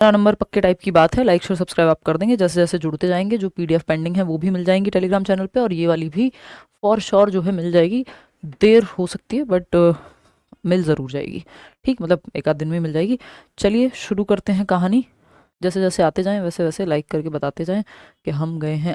Number पक्के type की बात है, लाइक शेयर सब्सक्राइब आप कर देंगे। जैसे जैसे जुड़ते जाएंगे जो पीडीएफ पेंडिंग है वो भी मिल जाएंगी टेलीग्राम चैनल पे, और ये वाली भी फॉर श्योर जो है मिल जाएगी। देर हो सकती है बट मिल ज़रूर जाएगी। ठीक, मतलब एक आध दिन में मिल जाएगी। चलिए शुरू करते हैं कहानी। जैसे जैसे आते जाएं वैसे वैसे लाइक करके बताते जाएं कि हम गए हैं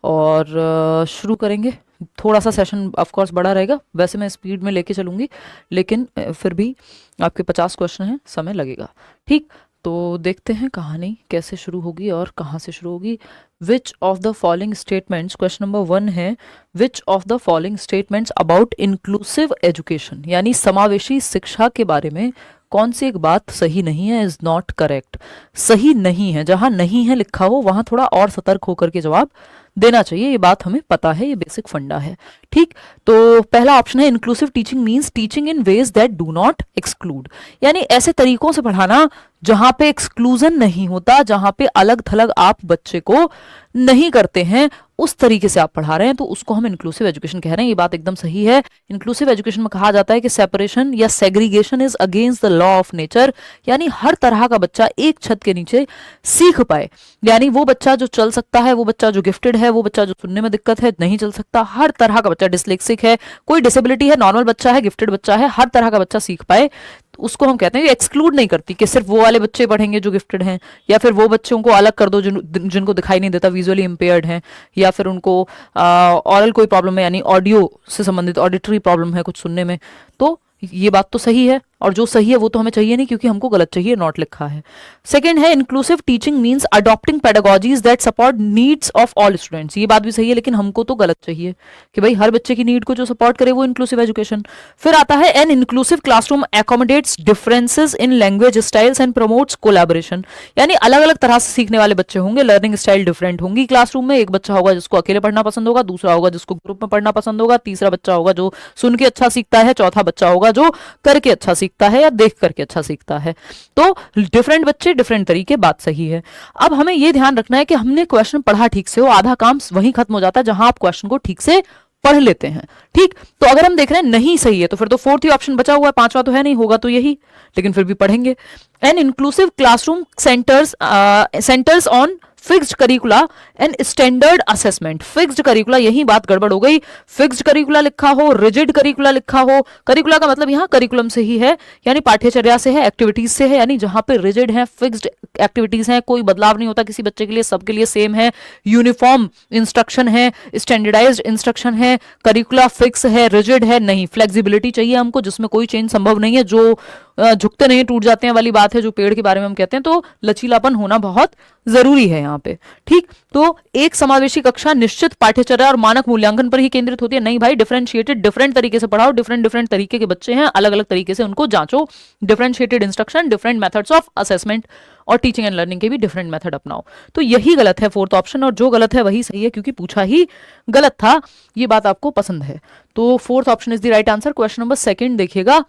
और शुरू करेंगे। थोड़ा सा सेशन ऑफ कोर्स बड़ा रहेगा, वैसे मैं स्पीड में लेके चलूँगी, लेकिन फिर भी आपके 50 क्वेश्चन हैं, समय लगेगा। ठीक, तो देखते हैं कहानी कैसे शुरू होगी और कहाँ से शुरू होगी। विच of the following statements, question number 1 है, which of the following statements about inclusive education यानी समावेशी शिक्षा के बारे में कौन सी एक बात सही नहीं है, इज नॉट करेक्ट। सही नहीं है, जहां नहीं है लिखा हो वहां थोड़ा और सतर्क होकर के जवाब देना चाहिए। ये बात हमें पता है, ये बेसिक फंडा है। ठीक, तो पहला ऑप्शन है inclusive teaching means teaching in ways that do not exclude, यानी ऐसे तरीकों से पढ़ाना जहां पे एक्सक्लूजन नहीं होता, जहां पे अलग थलग आप बच्चे को नहीं करते हैं, उस तरीके से आप पढ़ा रहे हैं, तो उसको हम इंक्लूसिव एजुकेशन कह रहे हैं। ये बात एकदम सही है। इंक्लूसिव एजुकेशन में कहा जाता है कि सेपरेशन या segregation is against the law of nature, यानी हर तरह का बच्चा एक छत के नीचे सीख पाए। यानी वो बच्चा जो चल सकता है, वो बच्चा जो गिफ्टेड है, वो बच्चा जो सुनने में दिक्कत है नहीं चल सकता, हर तरह का बच्चा, डिसलेक्सिक है, कोई डिसेबिलिटी है, नॉर्मल बच्चा है, गिफ्टेड बच्चा है, हर तरह का बच्चा सीख पाए, उसको हम कहते हैं। एक्सक्लूड नहीं करती कि सिर्फ वो वाले बच्चे पढ़ेंगे जो गिफ्टेड हैं, या फिर वो बच्चों को अलग कर दो जिनको दिखाई नहीं देता, विजुअली इम्पेयर्ड हैं, या फिर उनको ऑरल कोई प्रॉब्लम है, यानी ऑडियो से संबंधित ऑडिटरी प्रॉब्लम है कुछ सुनने में। तो ये बात तो सही है, और जो सही है वो तो हमें चाहिए नहीं, क्योंकि हमको गलत चाहिए, नॉट लिखा है। सेकंड है inclusive teaching means adopting pedagogies that support needs of all students. ये बात भी सही है, लेकिन हमको तो गलत चाहिए कि भाई हर बच्चे की नीड को जो सपोर्ट करे वो इंक्लूसिव एजुकेशन। फिर आता है an inclusive classroom accommodates differences in language styles and promotes collaboration, यानी अलग अलग तरह से सीखने वाले बच्चे होंगे, लर्निंग स्टाइल डिफरेंट होंगी क्लासरूम में। एक बच्चा होगा जिसको अकेले पढ़ना पसंद होगा, दूसरा होगा जिसको ग्रुप में पढ़ना पसंद होगा, तीसरा बच्चा होगा जो सुन के अच्छा सीखता है, चौथा बच्चा होगा जो करके अच्छा सीखता है या देख करके अच्छा सीखता है। तो डिफरेंट बच्चे डिफरेंट तरीके, बात सही है। अब हमें यह ध्यान रखना है कि हमने क्वेश्चन पढ़ा ठीक से हो, आधा काम वहीं खत्म हो जाता है जहां आप क्वेश्चन को ठीक से पढ़ लेते हैं। ठीक, तो अगर हम देख रहे हैं नहीं सही है तो फिर तो फोर्थ ही ऑप्शन बचा हुआ है, पांचवा तो है नहीं, होगा तो यही, लेकिन फिर भी पढ़ेंगे। N inclusive classroom centres on fixed करिकुला and standard assessment. Fixed करिकुला, यही बात गड़बड़ हो गई। फिक्स्ड करिकुला लिखा हो, रिजिड करिकुला लिखा हो। करिकुला का मतलब यहाँ करिकुलम से ही है, यानी पाठ्यचर्या से है, एक्टिविटीज से है, यानी जहां पे रिजिड है, फिक्स्ड एक्टिविटीज हैं, कोई बदलाव नहीं होता किसी बच्चे के लिए, सबके लिए सेम है, यूनिफॉर्म इंस्ट्रक्शन है, स्टैंडर्डाइज्ड इंस्ट्रक्शन है, करिकुला फिक्स है, रिजिड है नहीं। फ्लेक्सिबिलिटी चाहिए हमको, जिसमें कोई चेंज संभव नहीं है, जो झुकते नहीं टूट जाते हैं वाली बात है, जो पेड़ के बारे में हम कहते हैं। तो लचीलापन होना बहुत जरूरी है यहाँ पे। ठीक, तो एक समावेशी कक्षा निश्चित पाठ्यचर्या और मानक मूल्यांकन पर ही केंद्रित होती है, नहीं भाई, डिफरेंशिएटेड, डिफरेंट तरीके से पढ़ाओ, डिफरेंट डिफरेंट तरीके के बच्चे हैं, अलग अलग तरीके से उनको जांचो, differentiated instruction, different methods of assessment और टीचिंग एंड लर्निंग के भी डिफरेंट मेथड अपनाओ। तो यही गलत है फोर्थ ऑप्शन, और जो गलत है वही सही है, क्योंकि पूछा ही गलत था। ये बात आपको पसंद है, तो fourth option is the right answer. Question number 2 देखिएगा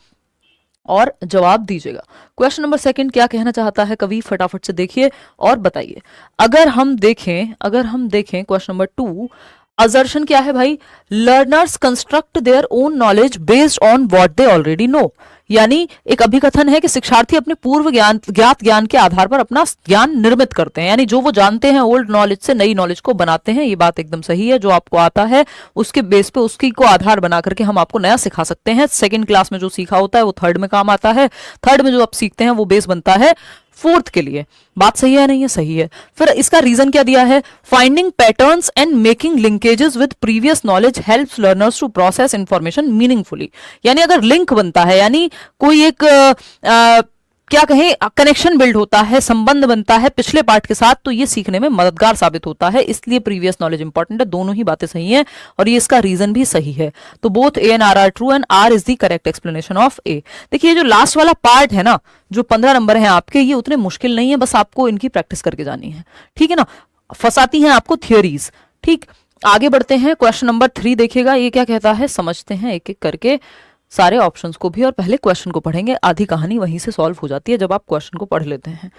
और जवाब दीजिएगा। क्वेश्चन नंबर 2 क्या कहना चाहता है कवि, फटाफट से देखिए और बताइए। अगर हम देखें क्वेश्चन नंबर 2, असर्शन क्या है भाई, learners construct their own knowledge based on what they already know, यानी एक अभिकथन है कि शिक्षार्थी अपने पूर्व ज्ञात ज्ञान के आधार पर अपना ज्ञान निर्मित करते हैं, यानी जो वो जानते हैं ओल्ड नॉलेज से नई नॉलेज को बनाते हैं। ये बात एकदम सही है, जो आपको आता है उसके बेस पे उसकी को आधार बना करके हम आपको नया सिखा सकते हैं। सेकंड क्लास में जो सीखा होता है वो थर्ड में काम आता है, थर्ड में जो आप सीखते हैं वो बेस बनता है फोर्थ के लिए। बात सही है नहीं है, सही है। फिर इसका रीजन क्या दिया है, finding patterns and making linkages with previous knowledge helps learners to process information meaningfully, यानी अगर लिंक बनता है, यानी कोई एक क्या कहें कनेक्शन बिल्ड होता है, संबंध बनता है पिछले पार्ट के साथ, तो ये सीखने में मददगार साबित होता है, इसलिए प्रीवियस नॉलेज इंपॉर्टेंट है। दोनों ही बातें सही हैं और ये इसका रीजन भी सही है। तो both A and R are true and R is the correct explanation of A. देखिए जो लास्ट वाला पार्ट है ना, जो 15 नंबर है आपके, ये उतने मुश्किल नहीं है, बस आपको इनकी प्रैक्टिस करके जानी है। ठीक है ना, फंसाती हैं आपको थियोरीज। ठीक, आगे बढ़ते हैं। क्वेश्चन नंबर 3 देखिएगा, ये क्या कहता है, समझते हैं एक एक करके सारे ऑप्शंस को भी, और पहले क्वेश्चन को पढ़ेंगे। आधी कहानी वहीं से सॉल्व हो जाती है जब आप क्वेश्चन को पढ़ लेते हैं।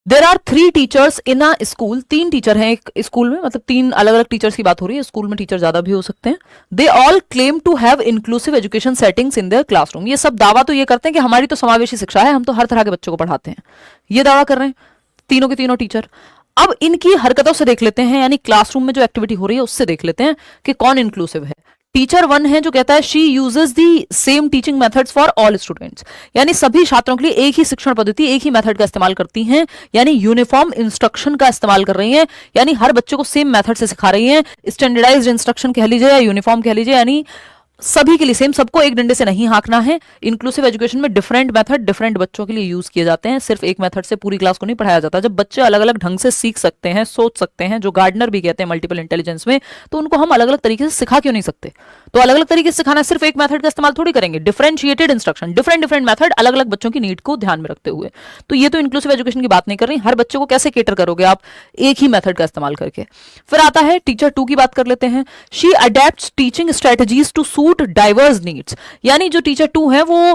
There are 3 teachers in a school, 3 teacher हैं एक स्कूल में, मतलब 3 अलग अलग टीचर्स की बात हो रही है, स्कूल में टीचर ज्यादा भी हो सकते हैं। They all claim to have inclusive education settings in their classroom, ये सब दावा तो ये करते हैं कि हमारी तो समावेशी शिक्षा है, हम तो हर तरह के बच्चों को पढ़ाते हैं, ये दावा कर रहे हैं। तीनों के तीनों टीचर। अब इनकी हरकतों से देख लेते हैं, यानी क्लासरूम में जो एक्टिविटी हो रही है उससे देख लेते हैं कि कौन इंक्लूसिव है। टीचर 1 है जो कहता है she uses the same teaching methods for all students, यानी सभी छात्रों के लिए एक ही शिक्षण पद्धति, एक ही मेथड का इस्तेमाल करती हैं, यानी यूनिफॉर्म इंस्ट्रक्शन का इस्तेमाल कर रही हैं, यानी हर बच्चे को सेम मेथड से सिखा रही हैं। स्टैंडर्डाइज्ड इंस्ट्रक्शन कह लीजिए या यूनिफॉर्म कह लीजिए, यानी सभी के लिए सेम, सबको एक डंडे से नहीं हाँकना है। इंक्लूसिव एजुकेशन में डिफरेंट मेथड डिफरेंट बच्चों के लिए यूज किए जाते हैं, सिर्फ एक मेथड से पूरी क्लास को नहीं पढ़ाया जाता। जब बच्चे अलग अलग ढंग से सीख सकते हैं, सोच सकते हैं, जो गार्डनर भी कहते हैं मल्टीपल इंटेलिजेंस में, तो उनको हम अलग अलग तरीके से सिखा क्यों नहीं सकते? तो अलग अलग तरीके से सिखाना है, सिर्फ एक मेथड का इस्तेमाल थोड़ी करेंगे। Differentiated instruction, different different method, अलग अलग बच्चों की नीड को ध्यान में रखते हुए। तो ये तो इंक्लूसिव एजुकेशन की बात नहीं कर रही। हर बच्चे को कैसे केटर करोगे आप? एक ही मेथड का इस्तेमाल करके। फिर आता है टीचर 2 की बात कर लेते हैं। She adapts teaching strategies to suit diverse needs, यानी जो टीचर 2 है वो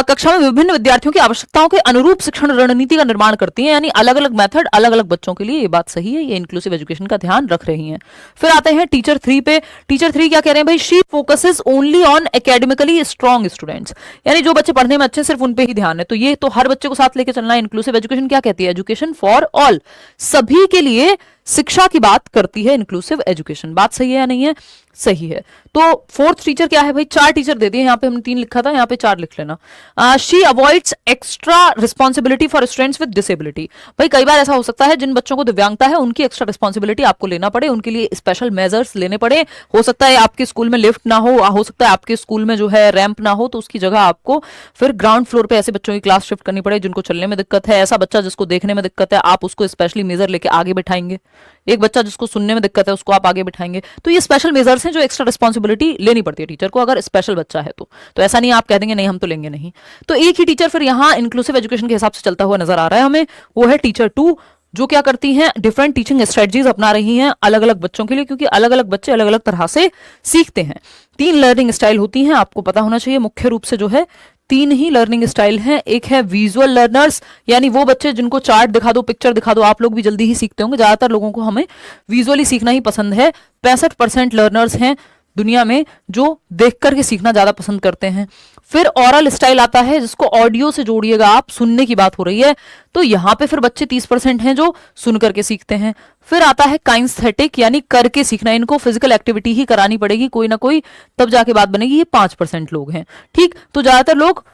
कक्षा में विभिन्न विद्यार्थियों की आवश्यकताओं के अनुरूप शिक्षण रणनीति का निर्माण करती है, यानी अलग अलग मेथड अलग अलग बच्चों के लिए। ये बात सही है, ये इंक्लूसिव एजुकेशन का ध्यान रख रही हैं। फिर आते हैं टीचर 3 पे। टीचर 3 क्या कह रहे हैं भाई? She focuses only on academically strong students, यानी जो बच्चे पढ़ने में अच्छे सिर्फ उन पे ही ध्यान है। तो ये तो हर बच्चे को साथ लेके चलना है। इंक्लूसिव एजुकेशन क्या कहती है? एजुकेशन फॉर ऑल, सभी के लिए शिक्षा की बात करती है इंक्लूसिव एजुकेशन। बात सही है या नहीं है? सही है। तो 4th टीचर क्या है भाई? 4 टीचर दे दिए, यहाँ पे हमने 3 लिखा था, यहाँ पे 4 लिख लेना। She avoids extra responsibility for students with disability. भाई कई बार ऐसा हो सकता है जिन बच्चों को दिव्यांगता है उनकी एक्स्ट्रा रिस्पॉन्सिबिलिटी आपको लेना पड़े, उनके लिए स्पेशल मेजर्स लेने पड़े। हो सकता है आपके स्कूल में लिफ्ट ना हो सकता है आपके स्कूल में जो है रैंप ना हो, तो उसकी जगह आपको फिर ग्राउंड फ्लोर पे ऐसे बच्चों की क्लास शिफ्ट करनी पड़े जिनको चलने में दिक्कत है। ऐसा बच्चा जिसको देखने में दिक्कत है, आप उसको स्पेशली मेजर लेके आगे बैठाएंगे। एक बच्चा जिसको सुनने में दिक्कत है उसको आप आगे बिठाएंगे। तो ये स्पेशल मेजर्स हैं जो एक्स्ट्रा रिस्पॉन्सिबिलिटी लेनी पड़ती है टीचर को, अगर स्पेशल बच्चा है तो ऐसा नहीं आप कह देंगे नहीं हम तो लेंगे नहीं। तो एक ही टीचर फिर यहाँ इंक्लूसिव एजुकेशन के हिसाब से चलता हुआ नजर आ रहा है हमें, वो है टीचर 2, जो क्या करती हैं? डिफरेंट टीचिंग स्ट्रेटजीज अपना रही हैं अलग अलग बच्चों के लिए, क्योंकि अलग अलग बच्चे अलग अलग तरह से सीखते हैं। 3 लर्निंग स्टाइल होती हैं, आपको पता होना चाहिए। मुख्य रूप से जो है 3 ही लर्निंग स्टाइल हैं। एक है विजुअल लर्नर्स, यानी वो बच्चे जिनको चार्ट दिखा दो, पिक्चर दिखा दो, आप लोग भी जल्दी ही सीखते होंगे। ज्यादातर लोगों को हमें विजुअली सीखना ही पसंद है। 65% लर्नर्स हैं दुनिया में जो देख करके सीखना ज्यादा पसंद करते हैं। फिर ओरल स्टाइल आता है, जिसको ऑडियो से जोड़िएगा आप, सुनने की बात हो रही है, तो यहां पे फिर बच्चे 30% हैं जो सुन करके सीखते हैं। फिर आता है काइंस्थेटिक, यानी करके सीखना, इनको फिजिकल एक्टिविटी ही करानी पड़ेगी कोई ना कोई, तब जाके बात बनेगी। ये 5% लोग हैं। ठीक, तो ज्यादातर लोग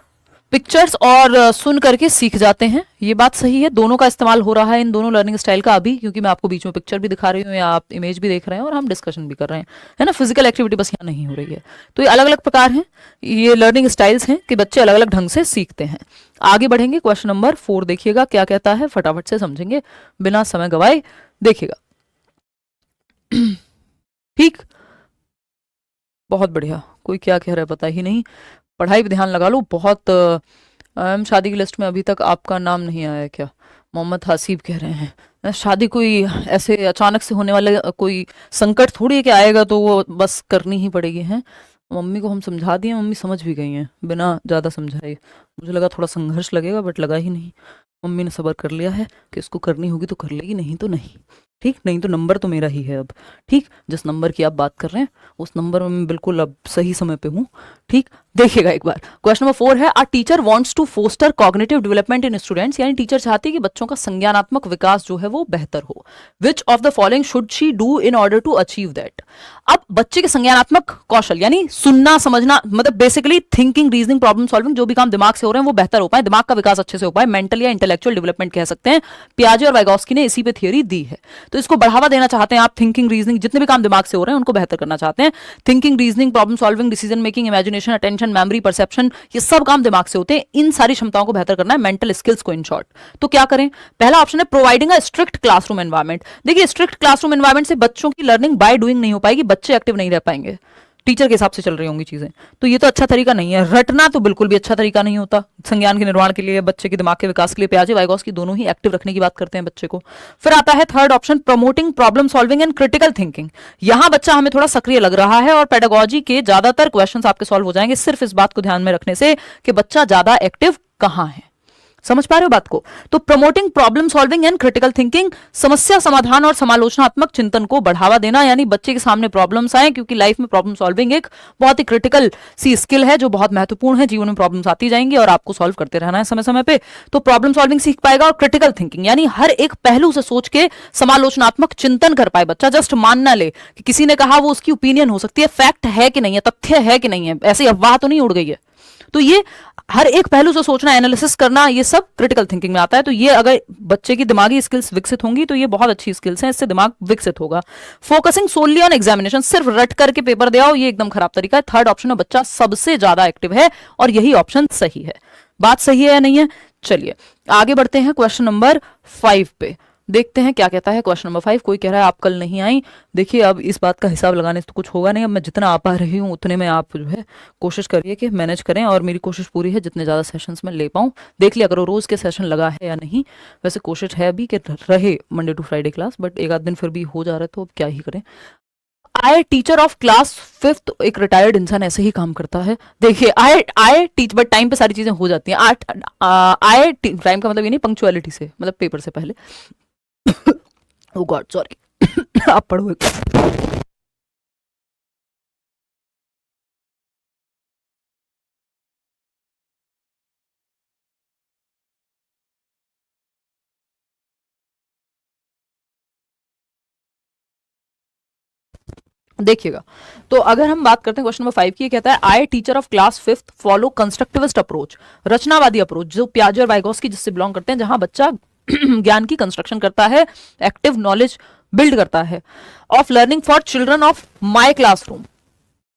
पिक्चर्स और सुन करके सीख जाते हैं। ये बात सही है, दोनों का इस्तेमाल हो रहा है इन दोनों लर्निंग स्टाइल का अभी, क्योंकि मैं आपको बीच में पिक्चर भी दिखा रही हूँ या आप इमेज भी देख रहे हैं और हम डिस्कशन भी कर रहे हैं, है ना। फिजिकल एक्टिविटी बस यहाँ नहीं हो रही है। तो ये अलग अलग प्रकार हैं, ये लर्निंग स्टाइल्स हैं कि बच्चे अलग अलग ढंग से सीखते हैं। आगे बढ़ेंगे, क्वेश्चन नंबर 4 देखिएगा क्या कहता है, फटाफट से समझेंगे बिना समय गवाए, देखिएगा। ठीक, बहुत बढ़िया। कोई क्या कह रहा है पता ही नहीं, पढ़ाई पे ध्यान लगा लो। बहुत शादी की लिस्ट में अभी तक आपका नाम नहीं आया है क्या? मोहम्मद हासिब कह रहे हैं शादी कोई ऐसे अचानक से होने वाला कोई संकट थोड़ी है कि आएगा तो वो बस करनी ही पड़ेगी। है, मम्मी को हम समझा दिए, मम्मी समझ भी गई हैं बिना ज़्यादा समझाए। मुझे लगा थोड़ा संघर्ष लगेगा, बट लगा ही नहीं। मम्मी ने सब्र कर लिया है कि इसको करनी होगी तो कर लेगी, नहीं तो नहीं। ठीक, नहीं तो नंबर तो मेरा ही है अब। ठीक, जिस नंबर की आप बात कर रहे हैं उस नंबर में मैं बिल्कुल अब सही समय पे हूँ। ठीक, देखिएगा एक बार, क्वेश्चन नंबर 4 है, a teacher wants to foster cognitive development in students, यानी टीचर चाहती है कि बच्चों का संज्ञानात्मक विकास जो है वो बेहतर हो। Which of the following should she do in order to achieve that? अब बच्चे के संज्ञानात्मक कौशल यानी सुनना समझना, मतलब basically thinking, reasoning, problem solving, जो भी काम दिमाग से हो रहे हैं वो बेहतर हो पाए, दिमाग का विकास अच्छे से हो पाए, मेंटल या इंटेलेक्चुअल डेवलपमेंट कह सकते हैं। पियाजे और वाइगोस्की ने इसी पे थियरी दी है। तो इसको बढ़ावा देना चाहते हैं आप। थिंकिंग, रीजनिंग, जितने भी काम दिमाग से हो रहे हैं उनको बेहतर करना चाहते हैं। Thinking, reasoning, problem solving, decision making, imagination, attention, memory, perception, ये सब काम दिमाग से होते हैं। इन सारी क्षमताओं को बेहतर करना है, मेंटल स्किल्स को इन शॉर्ट। तो क्या करें? पहला ऑप्शन है providing a strict classroom environment. देखिए, स्ट्रिक्ट क्लासरूम एनवायरनमेंट से बच्चों की लर्निंग बाय डूइंग नहीं हो पाएगी, बच्चे एक्टिव नहीं रह पाएंगे, टीचर के हिसाब से चल रही होंगी चीजें। तो ये तो अच्छा तरीका नहीं है। रटना तो बिल्कुल भी अच्छा तरीका नहीं होता संज्ञान के निर्माण के लिए, बच्चे के दिमाग के विकास के लिए। पियाजे, वाइगोस्की दोनों ही एक्टिव रखने की बात करते हैं बच्चे को। फिर आता है third option, promoting problem solving and critical thinking. यहां बच्चा हमें थोड़ा सक्रिय लग रहा है और पेडागोजी के ज्यादातर क्वेश्चंस आपके सॉल्व हो जाएंगे सिर्फ इस बात को ध्यान में रखने से कि बच्चा ज्यादा एक्टिव कहां है। समझ पा रहे हो बात को? तो promoting problem solving and critical thinking, समस्या समाधान और समालोचनात्मक चिंतन को बढ़ावा देना, यानी बच्चे के सामने प्रॉब्लम्स आए, क्योंकि लाइफ में प्रॉब्लम सॉल्विंग एक बहुत ही क्रिटिकल सी स्किल है जो बहुत महत्वपूर्ण है। जीवन में प्रॉब्लम्स आती जाएंगी और आपको सॉल्व करते रहना है समय समय पे। तो प्रॉब्लम सॉल्विंग सीख पाएगा और क्रिटिकल थिंकिंग यानी हर एक पहलू से सोच के समालोचनात्मक चिंतन कर पाए बच्चा। जस्ट मान ना ले कि किसी ने कहा वो उसकी ओपिनियन हो सकती है, फैक्ट है कि नहीं है, तथ्य है कि नहीं है, ऐसी अफवाह तो नहीं उड़ गई है। तो ये हर एक पहलू से सोचना, एनालिसिस करना, ये सब क्रिटिकल थिंकिंग में आता है। तो ये अगर बच्चे की दिमागी स्किल्स विकसित होंगी तो ये बहुत अच्छी स्किल्स हैं, इससे दिमाग विकसित होगा। फोकसिंग सोनली ऑन एग्जामिनेशन, सिर्फ रट करके पेपर दे आओ, ये एकदम खराब तरीका है। थर्ड ऑप्शन में बच्चा सबसे ज्यादा एक्टिव है और यही ऑप्शन सही है। बात सही है या नहीं है? चलिए आगे बढ़ते हैं क्वेश्चन नंबर 5 पे, देखते हैं क्या कहता है क्वेश्चन नंबर 5। कोई कह रहा है आप कल नहीं आई। देखिए अब इस बात का हिसाब लगाने से तो कुछ होगा नहीं। अब मैं जितना आ पा रही हूँ उतने में आप जो है कोशिश करिए कि मैनेज करें, और मेरी कोशिश पूरी है जितने ज़्यादा सेशंस में ले पाऊँ। देख लिया करो रोज के सेशन लगा है या नहीं। वैसे कोशिश है भी कि रहे Monday to Friday class, but एक आध दिन फिर भी हो जा रहा है तो अब क्या ही करें। आई टीचर ऑफ क्लास 5th, एक रिटायर्ड इंसान ऐसे ही काम करता है। देखिए आई टीच, बट टाइम पे सारी चीजें हो जाती हैं। आई टाइम का मतलब ये नहीं पंक्चुअलिटी से, मतलब पेपर से पहले। ओ गॉड सॉरी। आप पढ़ो। देखिएगा, तो अगर हम बात करते हैं क्वेश्चन नंबर 5 की, कहता है I teacher of class 5th follow constructivist approach, रचनावादी अप्रोच, जो पियाजे और वाइगोस्की जिससे बिलोंग करते हैं, जहां बच्चा ज्ञान की कंस्ट्रक्शन करता है, एक्टिव नॉलेज बिल्ड करता है, of learning for children of my classroom.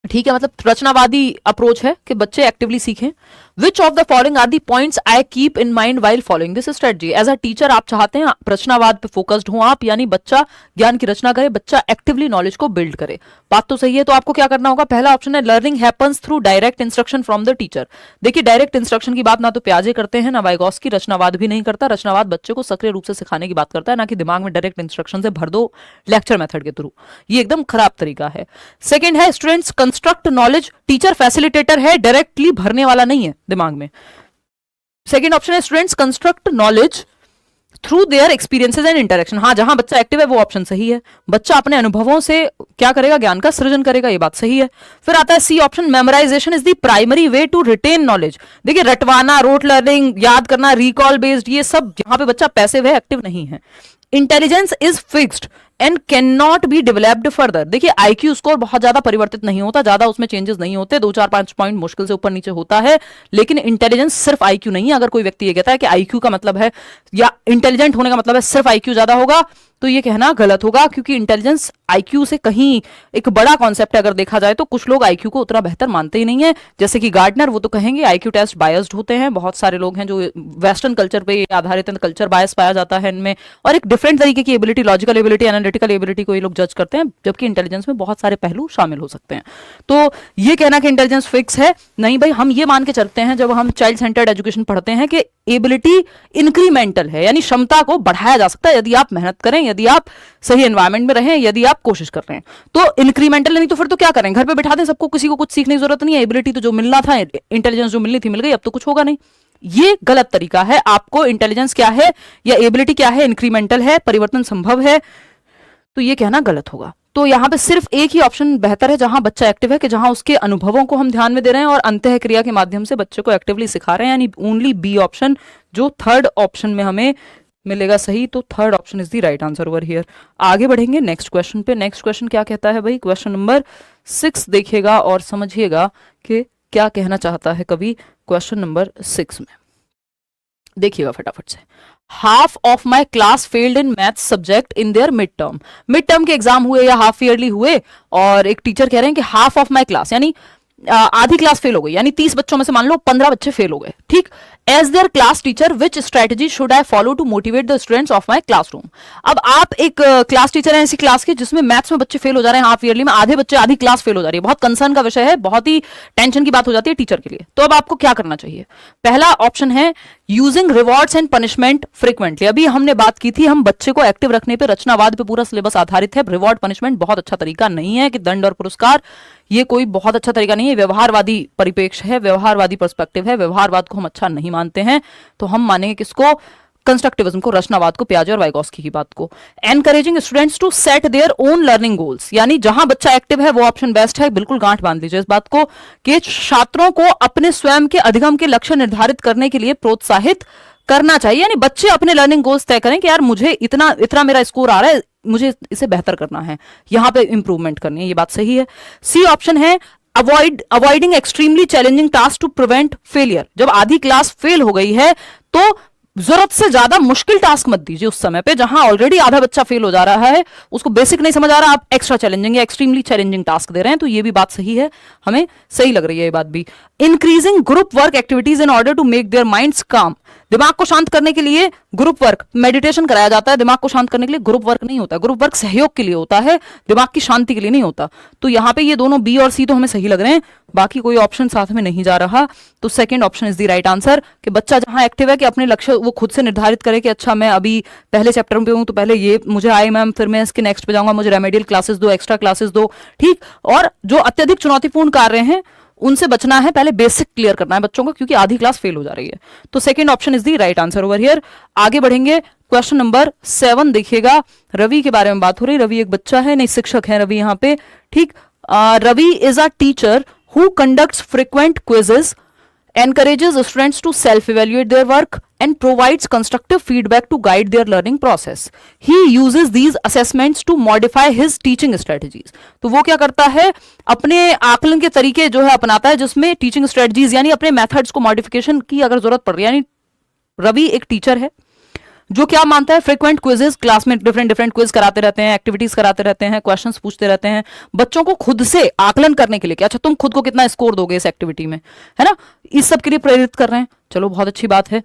ठीक है, मतलब रचनावादी अप्रोच है कि बच्चे एक्टिवली सीखें। Which of the following are the points I keep in mind while following this strategy. As a teacher आप चाहते हैं रचनावाद पे फोकस्ड हो आप, यानी बच्चा ज्ञान की रचना करे, बच्चा एक्टिवली नॉलेज को बिल्ड करे। बात तो सही है। तो आपको क्या करना होगा? पहला ऑप्शन है learning happens through direct instruction from the teacher. देखिए डायरेक्ट इंस्ट्रक्शन की बात ना तो प्याजे करते हैं ना वाइगोस्की, रचनावाद भी नहीं करता। रचनावाद बच्चे को सक्रिय रूप से सिखाने की बात करता है, ना कि दिमाग में डायरेक्ट इंस्ट्रक्शन से भर दो लेक्चर मेथड के थ्रू। ये एकदम खराब तरीका है। सेकेंड है students construct knowledge, teacher facilitator है, डायरेक्टली भरने वाला नहीं है दिमाग में। सेकेंड ऑप्शन है students construct knowledge through their experiences and interaction. हाँ, जहां बच्चा एक्टिव है वो ऑप्शन सही है। बच्चा अपने अनुभवों से क्या करेगा? ज्ञान का सृजन करेगा, ये बात सही है। फिर आता है C option, memorization is the primary way to retain knowledge. देखिए रटवाना, रोट लर्निंग, याद करना, रिकॉल बेस्ड, ये सब जहां पे बच्चा पैसिव है, एक्टिव नहीं है। Intelligence is fixed and can not be developed further. देखिए आईक्यू स्कोर बहुत ज्यादा परिवर्तित नहीं होता, ज्यादा उसमें चेंजेस नहीं होते, 2-4-5 पॉइंट मुश्किल से ऊपर नीचे होता है। लेकिन इंटेलिजेंस सिर्फ आईक्यू नहीं है। अगर कोई व्यक्ति ये कहता है कि आईक्यू का मतलब है या इंटेलिजेंट होने का मतलब है सिर्फ आईक्यू ज्यादा होगा, तो ये कहना गलत होगा, क्योंकि इंटेलिजेंस आईक्यू से कहीं एक बड़ा कॉन्सेप्ट है। अगर देखा जाए तो कुछ लोग आईक्यू को उतना बेहतर मानते ही नहीं है, जैसे कि गार्डनर, वो तो कहेंगे आईक्यू टेस्ट बायस्ड होते हैं। बहुत सारे लोग हैं जो वेस्टर्न कल्चर पे आधारित है, कल्चर बायस पाया जाता है इनमें, और एक डिफरेंट तरीके की ability, logical ability, analytical ability को ये लोग जज करते हैं, जबकि इंटेलिजेंस में बहुत सारे पहलू शामिल हो सकते हैं। तो ये कहना कि इंटेलिजेंस फिक्स है, नहीं भाई। हम ये मान के चलते हैं जब हम चाइल्ड सेंटर्ड एजुकेशन पढ़ते हैं कि एबिलिटी इंक्रीमेंटल है, यानी क्षमता को बढ़ाया जा सकता है यदि आप मेहनत करें, यदि आप सही एनवायरमेंट में रहें, यदि आप कोशिश कर रहे हैं। तो इंक्रीमेंटल नहीं तो फिर तो क्या करें? घर पे बिठा दें सबको, किसी को कुछ सीखने की जरूरत नहीं है। एबिलिटी तो जो मिलना था, इंटेलिजेंस जो मिलनी थी मिल गई, अब तो कुछ होगा नहीं। ये गलत तरीका है। आपको इंटेलिजेंस क्या है या एबिलिटी क्या है, इंक्रीमेंटल है, परिवर्तन संभव है, तो ये कहना गलत होगा। तो यहां पे सिर्फ एक ही ऑप्शन बेहतर है जहां बच्चा एक्टिव है, कि जहां उसके अनुभवों को हम ध्यान में दे रहे हैं और अंतः क्रिया के माध्यम से बच्चे को एक्टिवली सिखा रहे हैं, यानी ओनली बी ऑप्शन, जो थर्ड ऑप्शन में हमें मिलेगा सही। तो third option is the right answer over here. आगे बढ़ेंगे नेक्स्ट क्वेश्चन पे। नेक्स्ट क्वेश्चन क्या कहता है भाई? क्वेश्चन नंबर 6 देखिएगा और समझिएगा कि क्या कहना चाहता है कवि क्वेश्चन नंबर 6 में। देखिएगा फटाफट से। Half of my class failed in math subject in their mid term. Mid term के एग्जाम हुए या हाफ ईयरली हुए, और एक टीचर कह रहे हैं कि हाफ ऑफ माई क्लास, यानी आधी क्लास फेल हो गई, यानी 30 बच्चों में से मान लो 15 बच्चे फेल हो गए। ठीक, as their class teacher which strategy should I follow to motivate the students of my classroom. अब आप एक क्लास टीचर हैं ऐसी क्लास के जिसमें मैथ्स में बच्चे फेल हो जा रहे हैं, हाफ ईयरली में आधे बच्चे, आधी क्लास फेल हो जा रही है। बहुत कंसर्न का विषय है, बहुत ही टेंशन की बात हो जाती है टीचर के लिए। तो अब आपको क्या करना चाहिए? पहला ऑप्शन है using rewards and punishment frequently. अभी हमने बात की थी, हम बच्चे को एक्टिव रखने पे रचनावाद पे पूरा सिलेबस आधारित है। रिवॉर्ड पनिशमेंट बहुत अच्छा तरीका नहीं है कि दंड और पुरस्कार, ये कोई बहुत अच्छा तरीका नहीं है, व्यवहारवादी परिप्रेक्ष्य है, व्यवहारवादी पर्सपेक्टिव है, व्यवहारवाद को हम अच्छा नहीं मानते हैं। तो हम मानेंगे किसको? कंस्ट्रक्टिविज्म को, रचनावाद को, पियाजे और वाइगोस्की की बात को। Encouraging students to set their own learning goals, यानी जहां बच्चा एक्टिव है वो ऑप्शन बेस्ट है, बिल्कुल गांठ बांध लीजिए इस बात को, कि छात्रों को अपने स्वयं के अधिगम के लक्ष्य निर्धारित करने के लिए प्रोत्साहित करना चाहिए। यानी बच्चे अपने लर्निंग गोल्स तय करें कि यार मुझे इतना इतना मेरा स्कोर आ रहा है, मुझे इसे बेहतर करना है, यहां पे इंप्रूवमेंट करनी है, ये बात सही है। सी ऑप्शन है avoiding extremely challenging task to prevent failure. जब आधी क्लास फेल हो गई है तो जरूरत से ज्यादा मुश्किल टास्क मत दीजिए उस समय पे, जहां ऑलरेडी आधा बच्चा फेल हो जा रहा है, उसको बेसिक नहीं समझ आ रहा, आप एक्स्ट्रा चैलेंजिंग या एक्सट्रीमली चैलेंजिंग टास्क दे रहे हैं, तो ये भी बात सही है, हमें सही लग रही है ये बात भी। Increasing group work activities in order to make their minds काम, दिमाग को शांत करने के लिए ग्रुप वर्क, मेडिटेशन कराया जाता है, दिमाग को शांत करने के लिए ग्रुप वर्क नहीं होता, ग्रुप वर्क सहयोग के लिए होता है, दिमाग की शांति के लिए नहीं होता। तो यहां पे ये दोनों बी और सी तो हमें सही लग रहे हैं, बाकी कोई ऑप्शन साथ में नहीं जा रहा। तो second option is the right answer, कि बच्चा जहां एक्टिव है कि अपने लक्ष्य वो खुद से निर्धारित करे कि अच्छा मैं अभी पहले चैप्टर में हूं तो पहले ये मुझे आए मैम, फिर मैं इसके नेक्स्ट पे जाऊंगा, मुझे रेमेडियल क्लासेस दो, एक्स्ट्रा क्लासेस दो, ठीक। और जो अत्यधिक चुनौतीपूर्ण कार्य हैं उनसे बचना है, पहले बेसिक क्लियर करना है बच्चों को, क्योंकि आधी क्लास फेल हो जा रही है। तो second option is the right answer over here. आगे बढ़ेंगे, क्वेश्चन नंबर 7 देखिएगा। रवि के बारे में बात हो रही, रवि एक बच्चा है, नहीं शिक्षक है रवि यहाँ पे, ठीक। Ravi is a teacher who conducts frequent quizzes, encourages students to self-evaluate their work and provides constructive feedback to guide their learning process. He uses these assessments to modify his teaching strategies. तो वो क्या करता है, अपने आकलन के तरीके जो है अपनाता है, जिसमें टीचिंग स्ट्रेटजीज यानी अपने मेथड्स को मॉडिफिकेशन की अगर जरूरत पड़ रही है। यानी रवि एक टीचर है जो क्या मानता है, फ्रीक्वेंट क्विजेस, क्लास में डिफरेंट क्विज कराते रहते हैं, एक्टिविटीज कराते रहते हैं, क्वेश्चंस पूछते रहते हैं बच्चों को खुद से आकलन करने के लिए कि अच्छा तुम खुद को कितना स्कोर दोगे इस एक्टिविटी में, है ना, इस सब के लिए प्रेरित कर रहे हैं। चलो बहुत अच्छी बात है।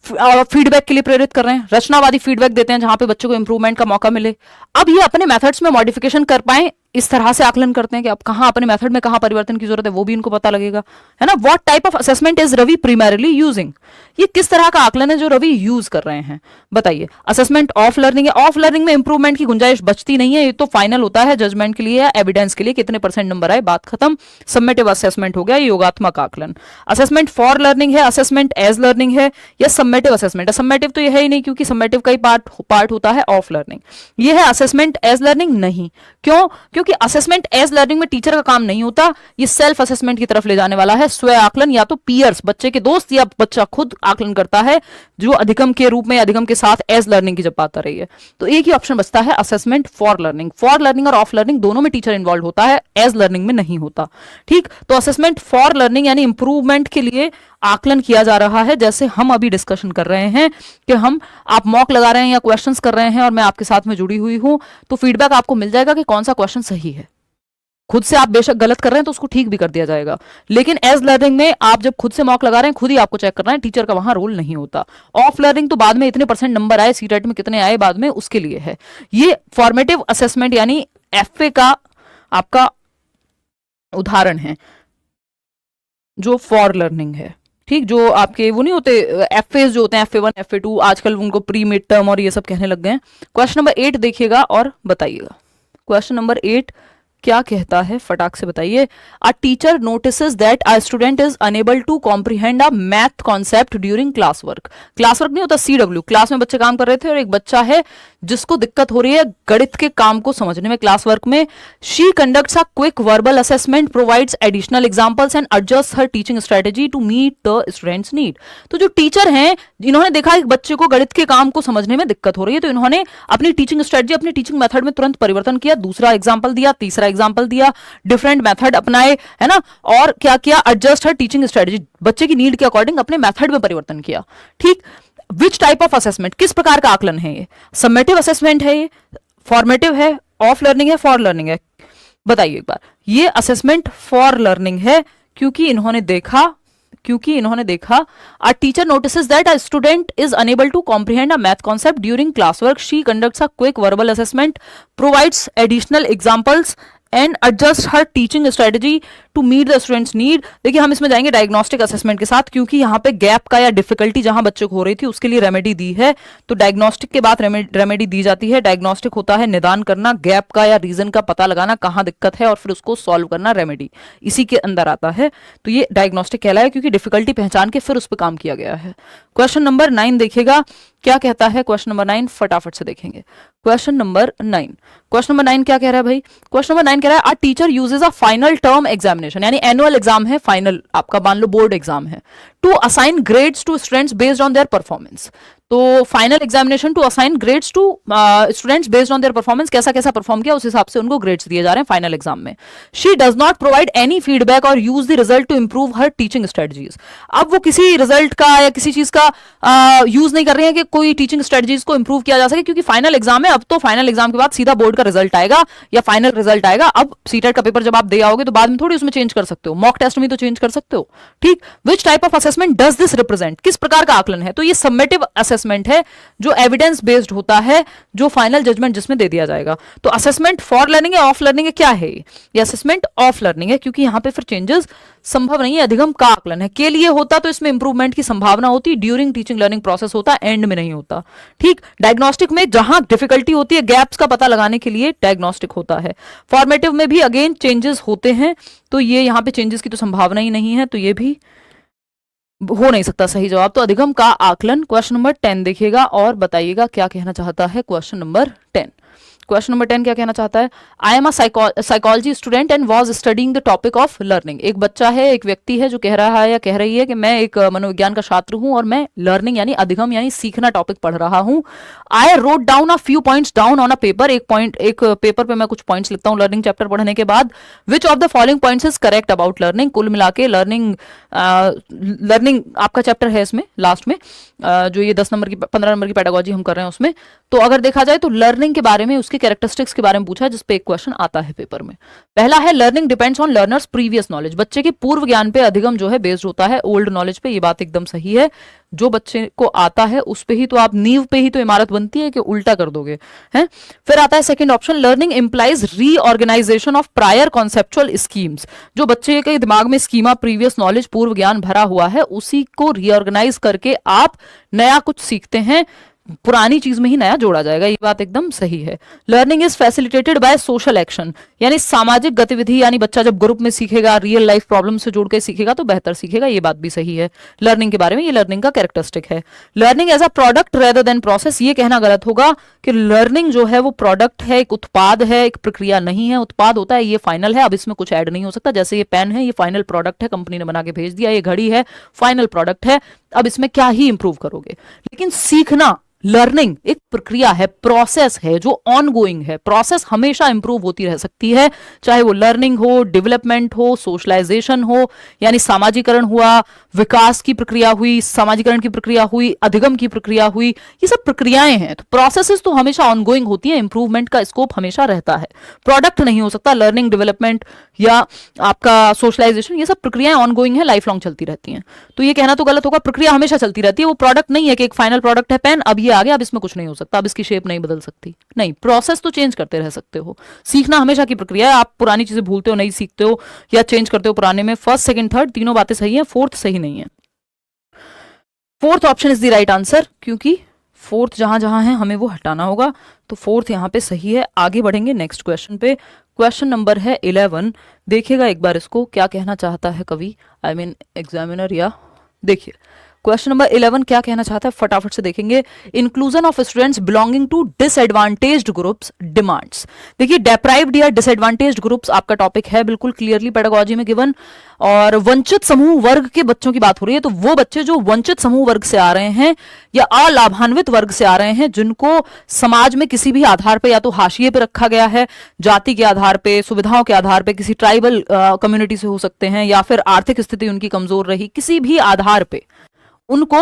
फीडबैक के लिए प्रेरित कर रहे हैं, रचनावादी फीडबैक देते हैं जहां पे बच्चों को इंप्रूवमेंट का मौका मिले। अब ये अपने मेथड्स में मॉडिफिकेशन कर पाए, इस तरह से आकलन करते हैं कि अब कहां अपने मेथड में कहां परिवर्तन की जरूरत है, वो भी इनको पता लगेगा, है ना। What type of assessment is Ravi primarily using, ये किस तरह का आकलन है जो रवि यूज कर रहे हैं, बताइए। असेसमेंट ऑफ लर्निंग है, ऑफ लर्निंग में इंप्रूवमेंट की गुंजाइश बचती नहीं है, ये तो फाइनल होता है जजमेंट के लिए या एविडेंस के लिए, कितने % नंबर आए, बात खत्म। सबमेटिव असेसमेंट हो गया, योगात्मक आकलन। असेसमेंट फॉर लर्निंग है, असेसमेंट एज लर्निंग है, या सबमेटिव असेसमेंट है। सबमेटिव तो ये है ही नहीं, क्योंकि सबमेटिव का ही पार्ट होता है ऑफ लर्निंग। ये है असेसमेंट एज लर्निंग नहीं, क्यों, क्योंकि असेसमेंट एज लर्निंग में टीचर का काम नहीं होता, ये सेल्फ असेसमेंट की तरफ ले जाने वाला है, स्व आकलन, या तो पीयर्स बच्चे के दोस्त या बच्चा खुद आकलन करता है, जो अधिगम के रूप में, अधिगम के साथ एज लर्निंग की जब बात आ रही है। तो एक ही ऑप्शन बचता है, assessment for learning. For learning और ऑफ लर्निंग दोनों में टीचर इन्वॉल्व होता है, एज लर्निंग में नहीं होता, ठीक। तो असेसमेंट फॉर लर्निंग यानी इंप्रूवमेंट के लिए आकलन किया जा रहा है, जैसे हम अभी डिस्कशन कर रहे हैं कि आप मॉक लगा रहे हैं या क्वेश्चंस कर रहे हैं और मैं आपके साथ में जुड़ी हुई हूं, तो फीडबैक आपको मिल जाएगा कि कौन सा क्वेश्चन सही है। खुद से आप बेशक गलत कर रहे हैं तो उसको ठीक भी कर दिया जाएगा, लेकिन एज लर्निंग में आप जब खुद से मॉक लगा रहे हैं, खुद ही आपको चेक करना है, टीचर का वहां रोल नहीं होता। ऑफ लर्निंग तो बाद में इतने % नंबर आए, सीटेट में कितने आए बाद में, उसके लिए है। ये फॉर्मेटिव असेसमेंट यानी एफए का आपका उदाहरण है, जो फॉर लर्निंग है, ठीक। जो आपके वो नहीं होते एफएस जो होते हैं, FA1 FA2, आजकल उनको प्री मिड टर्म और ये सब कहने लग गए हैं। क्वेश्चन नंबर 8 देखिएगा और बताइएगा। क्वेश्चन नंबर 8 क्या कहता है, फटाक से बताइए। A teacher notices that a student is unable to comprehend a math concept during class work. Class work नहीं होता, CW, क्लास में बच्चे काम कर रहे थे और एक बच्चा है जिसको दिक्कत हो रही है गणित के काम को समझने में क्लास वर्क में। She conducts a quick verbal assessment, provides additional examples and adjust her teaching strategy to meet the students need. तो जो टीचर हैं, इन्होंने देखा एक बच्चे को गणित के काम को समझने में दिक्कत हो रही है, तो इन्होंने अपनी टीचिंग स्ट्रेटेजी, अपनी टीचिंग मेथड में तुरंत परिवर्तन किया, दूसरा एग्जाम्पल दिया, तीसरा एग्जाम्पल दिया, डिफरेंट मेथड अपनाए, है ना, और क्या किया, एडजस्ट हर टीचिंग स्ट्रेटेजी, बच्चे की नीड के अकॉर्डिंग अपने मेथड में परिवर्तन किया, ठीक। विच टाइप ऑफ असेसमेंट, किस प्रकार का आकलन है ये, सबमेटिव असेसमेंट है, ये फॉर्मेटिव है, ऑफ लर्निंग है, फॉर लर्निंग है, बताइए एक बार। ये असेसमेंट फॉर लर्निंग है, क्योंकि इन्होंने देखा a teacher notices that a student is unable to comprehend a math concept during class work, she conducts a quick verbal assessment, provides additional examples and adjust her teaching strategy to meet the students need. देखिए हम इसमें जाएंगे diagnostic assessment के साथ, क्योंकि यहाँ पे gap का या डिफिकल्टी जहां बच्चे को हो रही थी उसके लिए रेमेडी दी है। तो डायग्नोस्टिक के बाद रेमेडी दी जाती है। डायग्नोस्टिक होता है निदान करना, गैप का या रीजन का पता लगाना, कहां दिक्कत है और फिर उसको सॉल्व करना, रेमेडी इसी के अंदर आता है। तो ये डायग्नोस्टिक कहलाया क्योंकि डिफिकल्टी पहचान के फिर उस पर काम किया गया है। क्वेश्चन नंबर 9 देखिएगा क्या कहता है। क्वेश्चन नंबर 9 फटाफट से देखेंगे। क्वेश्चन नंबर 9 क्या कह रहा है भाई? क्वेश्चन नंबर 9 कह रहा है, a teacher uses a final term examination, यानी एनुअल एग्जाम है, फाइनल आपका मान लो बोर्ड एग्जाम है, to assign grades to students based on their performance. तो final examination to assign grades to students based on their performance, कैसा कैसा perform किया उस हिसाब से उनको ग्रेड्स दिए जा रहे हैं फाइनल एग्जाम में। She does not provide any feedback और use the result to improve her teaching strategies. अब वो किसी रिजल्ट का या किसी चीज का यूज नहीं कर रहे हैं कि कोई टीचिंग स्ट्रेटजीज को इंप्रूव किया जा सके, क्योंकि फाइनल एग्जाम है। अब तो फाइनल एग्जाम के बाद सीधा बोर्ड का रिजल्ट आएगा या फाइनल रिजल्ट आएगा। अब सीटेट का पेपर जब आप दे आओगे तो बाद में थोड़ी उसमें चेंज कर सकते हो, मॉक टेस्ट में तो चेंज कर सकते हो, ठीक। Which type of assessment does this represent, किस प्रकार का आकलन है? तो ये सबमेटिव असेसमेंट है जो एविडेंस बेस्ड होता है, जो फाइनल जजमेंट जिसमें दे दिया जाएगा। तो असेसमेंट फॉर लर्निंग है, ऑफ लर्निंग है, क्या है ये असेसमेंट ऑफ लर्निंग है, क्योंकि यहां पे फिर चेंजेस संभव नहीं है, अधिगम का आकलन है। के लिए होता तो इसमें इंप्रूवमेंट की संभावना होती, ड्यूरिंग टीचिंग लर्निंग प्रोसेस होता, एंड में नहीं होता, ठीक। डायग्नोस्टिक में जहां डिफिकल्टी होती है, गैप्स का पता लगाने के लिए डायग्नोस्टिक होता है। फॉर्मेटिव में भी अगेन चेंजेस होते हैं, तो ये यहां पे चेंजेस की तो संभावना ही नहीं है, तो ये भी हो नहीं सकता सही जवाब। तो अधिगम का आकलन। क्वेश्चन नंबर 10 देखिएगा और बताइएगा क्या कहना चाहता है क्वेश्चन नंबर 10। क्वेश्चन नंबर 10 क्या कहना चाहता है? I am a psychology student and was studying the topic of learning. एक बच्चा है, एक व्यक्ति है जो कह रहा है या कह रही है कि मैं एक मनोविज्ञान का छात्र हूं और मैं लर्निंग यानी अधिगम यानी सीखना टॉपिक पढ़ रहा हूं। I wrote down a few points down on a paper, एक पेपर पे मैं कुछ पॉइंट्स लिखता हूं लर्निंग चैप्टर पढ़ने के बाद। विच of the following points is correct about learning. कुल मिला के लर्निंग आपका चैप्टर है इसमें लास्ट में, जो ये 10 नंबर की 15 नंबर की पेडागोजी हम कर रहे हैं उसमें। तो अगर देखा जाए तो लर्निंग के बारे में, उसके कैरेक्टरिस्टिक्स के बारे में पूछा है, जिसपे एक क्वेश्चन आता है पेपर में। पहला है learning depends on learners previous knowledge. बच्चे के पूर्व ज्ञान पे अधिगम जो है बेस्ड होता है ओल्ड नॉलेज पे। ये बात एकदम सही है, जो बच्चे को आता है उस पे ही तो आप नींव पे ही तो इमारत बनती है कि उल्टा कर दोगे, हैं। फिर आता है second option, learning implies reorganization of prior conceptual schemes. जो बच्चे के दिमाग में स्कीमा, प्रीवियस नॉलेज, पूर्व ज्ञान भरा हुआ है, उसी को रीऑर्गेनाइज करके आप नया कुछ सीखते हैं, पुरानी चीज में ही नया जोड़ा जाएगा। ये बात एकदम सही है। Learning is facilitated by social action, यानी सामाजिक गतिविधि, यानी बच्चा जब ग्रुप में सीखेगा, रियल लाइफ प्रॉब्लम से जोड़ के सीखेगा तो बेहतर सीखेगा। ये बात भी सही है लर्निंग के बारे में, ये लर्निंग का कैरेक्टरिस्टिक है। Learning as a product rather than process, ये कहना गलत होगा कि लर्निंग जो है वो प्रोडक्ट है, एक उत्पाद है, एक प्रक्रिया नहीं है। उत्पाद होता है ये फाइनल है, अब इसमें कुछ ऐड नहीं हो सकता। जैसे ये पेन है, ये फाइनल प्रोडक्ट है, कंपनी ने बना के भेज दिया। ये घड़ी है, फाइनल प्रोडक्ट है, अब इसमें क्या ही इंप्रूव करोगे। लेकिन सीखना, लर्निंग एक प्रक्रिया है, प्रोसेस है जो ऑनगोइंग है। प्रोसेस हमेशा इंप्रूव होती रह सकती है, चाहे वो लर्निंग हो, डेवलपमेंट हो, सोशलाइजेशन हो, यानी सामाजिकरण हुआ, विकास की प्रक्रिया हुई, सामाजिकरण की प्रक्रिया हुई, अधिगम की प्रक्रिया हुई, ये सब प्रक्रियाएं हैं। तो प्रोसेसेस तो हमेशा ऑनगोइंग होती हैं, इंप्रूवमेंट का स्कोप हमेशा रहता है। प्रोडक्ट नहीं हो सकता लर्निंग, डेवलपमेंट या आपका सोशलाइजेशन, ये सब प्रक्रियाएं ऑनगोइंग है, लाइफ लॉन्ग चलती रहती हैं। तो ये कहना तो गलत होगा, प्रक्रिया हमेशा चलती रहती है। वो प्रोडक्ट नहीं है कि एक फाइनल प्रोडक्ट है पेन, अब ये आ गया, अब इसमें कुछ नहीं हो सकता, अब इसकी शेप नहीं बदल सकती। नहीं, प्रोसेस तो चेंज करते रह सकते हो। सीखना हमेशा की प्रक्रिया है, आप पुरानी चीजें भूलते हो, नहीं सीखते हो या चेंज करते हो पुराने में। फर्स्ट, सेकंड, थर्ड तीनों बातें सही हैं, फोर्थ सही नहीं है। Fourth option is the right answer, क्योंकि फोर्थ जहां जहां है हमें वो हटाना होगा, तो फोर्थ यहां पे सही है। आगे बढ़ेंगे नेक्स्ट क्वेश्चन पे। क्वेश्चन नंबर है 11, देखिएगा एक बार इसको क्या कहना चाहता है कवि, आई मीन एग्जामिनर। या देखिए क्वेश्चन नंबर 11 क्या कहना चाहता है, फटाफट से देखेंगे। Inclusion of students belonging to disadvantaged groups demands. देखिए डेप्राइव्ड या डिसएडवांटेज्ड ग्रुप्स आपका टॉपिक है, बिल्कुल क्लियरली पेडागोजी में गिवन। और वंचित समूह वर्ग के बच्चों की बात हो रही है, तो वो बच्चे जो वंचित समूह वर्ग से आ रहे हैं या अलाभान्वित वर्ग से आ रहे हैं, जिनको समाज में किसी भी आधार पे या तो हाशिए पे रखा गया है, जाति के आधार पे, सुविधाओं के आधार पे, किसी ट्राइबल कम्युनिटी से हो सकते हैं, या फिर आर्थिक स्थिति उनकी कमजोर रही, किसी भी आधार पे उनको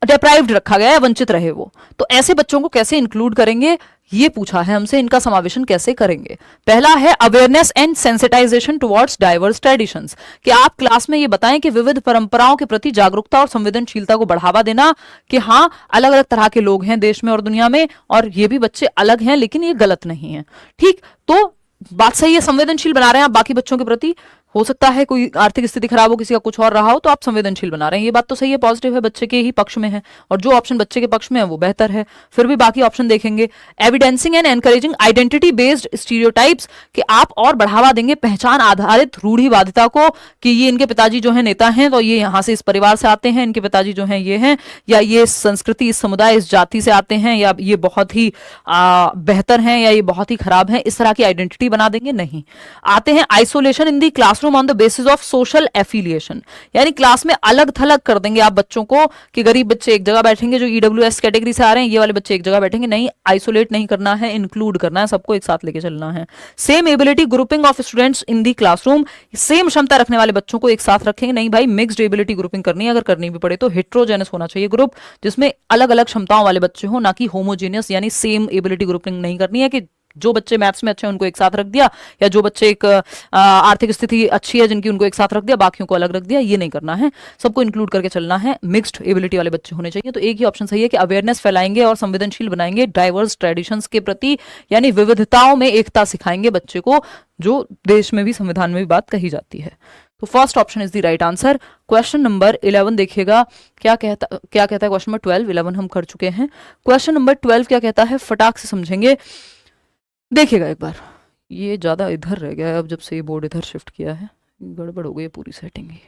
डेप्राइव्ड रखा गया है, वंचित रहे वो। तो ऐसे बच्चों को कैसे इंक्लूड करेंगे, ये पूछा है हमसे, इनका समावेशन कैसे करेंगे। पहला है awareness and sensitization towards diverse traditions, कि आप क्लास में ये बताएं कि विविध परंपराओं के प्रति जागरूकता और संवेदनशीलता को बढ़ावा देना, कि हाँ अलग अलग तरह के लोग हैं देश में और दुनिया में, और ये भी बच्चे अलग हैं लेकिन ये गलत नहीं है, ठीक। तो बात सही है, संवेदनशील बना रहे हैं आप बाकी बच्चों के प्रति। हो सकता है कोई आर्थिक स्थिति खराब हो, किसी का कुछ और रहा हो, तो आप संवेदनशील बना रहे हैं, ये बात तो सही है, पॉजिटिव है, बच्चे के ही पक्ष में है, और जो ऑप्शन बच्चे के पक्ष में है वो बेहतर है। फिर भी बाकी ऑप्शन देखेंगे। Evidencing and encouraging identity based stereotypes, कि आप और बढ़ावा देंगे पहचान आधारित रूढ़िवादिता को, कि ये इनके पिताजी जो है नेता हैं तो ये यहाँ से इस परिवार से आते हैं, इनके पिताजी जो हैं ये हैं, या ये संस्कृति, इस समुदाय, इस जाति से आते हैं, या ये बहुत ही बेहतर हैं, या ये बहुत ही खराब हैं, इस तरह की आइडेंटिटी बना देंगे नहीं। आते हैं isolation in the classroom on the basis of social affiliation, यानी क्लास में अलग थलग कर देंगे आप बच्चों को, कि गरीब बच्चे एक जगह बैठेंगे जो ईडब्ल्यूएस कैटेगरी से आ रहे हैं, ये वाले बच्चे एक जगह बैठेंगे नहीं, आइसोलेट नहीं करना है, इंक्लूड करना है, सबको एक साथ लेके चलना है। Same ability grouping of students in the classroom, same क्षमता रखने वाले बच्चों को एक साथ रखेंगे नहीं भाई, मिक्स्ड एबिलिटी ग्रुपिंग करनी है, अगर करनी भी पड़े तो हेट्रोजेनस होना चाहिए ग्रुप, जिसमें अलग अलग क्षमताओं वाले बच्चे हो, ना कि होमोजेनियस, यानी सेम एबिलिटी ग्रुपिंग नहीं करनी है कि जो बच्चे मैथ्स में अच्छे हैं उनको एक साथ रख दिया, या जो बच्चे एक आर्थिक स्थिति अच्छी है जिनकी, उनको एक साथ रख दिया, बाकियों को अलग रख दिया, ये नहीं करना है, सबको इंक्लूड करके चलना है, मिक्स्ड एबिलिटी वाले बच्चे होने चाहिए। तो एक ही ऑप्शन सही है कि अवेयरनेस फैलाएंगे और संवेदनशील बनाएंगे डाइवर्स ट्रेडिशंस के प्रति, यानी विविधताओं में एकता सिखाएंगे बच्चे को, जो देश में भी, संविधान में भी बात कही जाती है। तो first option is the right answer. Question number 11 देखिएगा, क्या कहता है क्वेश्चन नंबर 12, 11 हम कर चुके हैं। क्वेश्चन नंबर 12 क्या कहता है, फटाक से समझेंगे, देखिएगा एक बार। ये ज्यादा इधर रह गया है, अब जब से ये बोर्ड इधर शिफ्ट किया है गड़बड़ हो गई है पूरी सेटिंग ही।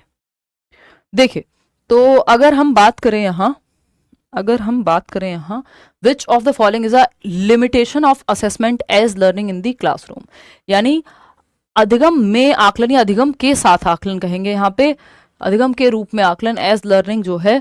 देखिए, तो अगर हम बात करें यहाँ which of the following is a limitation of assessment as learning in the classroom, यानी अधिगम में आकलन, या अधिगम के साथ आकलन कहेंगे यहाँ पे, अधिगम के रूप में आकलन एज लर्निंग जो है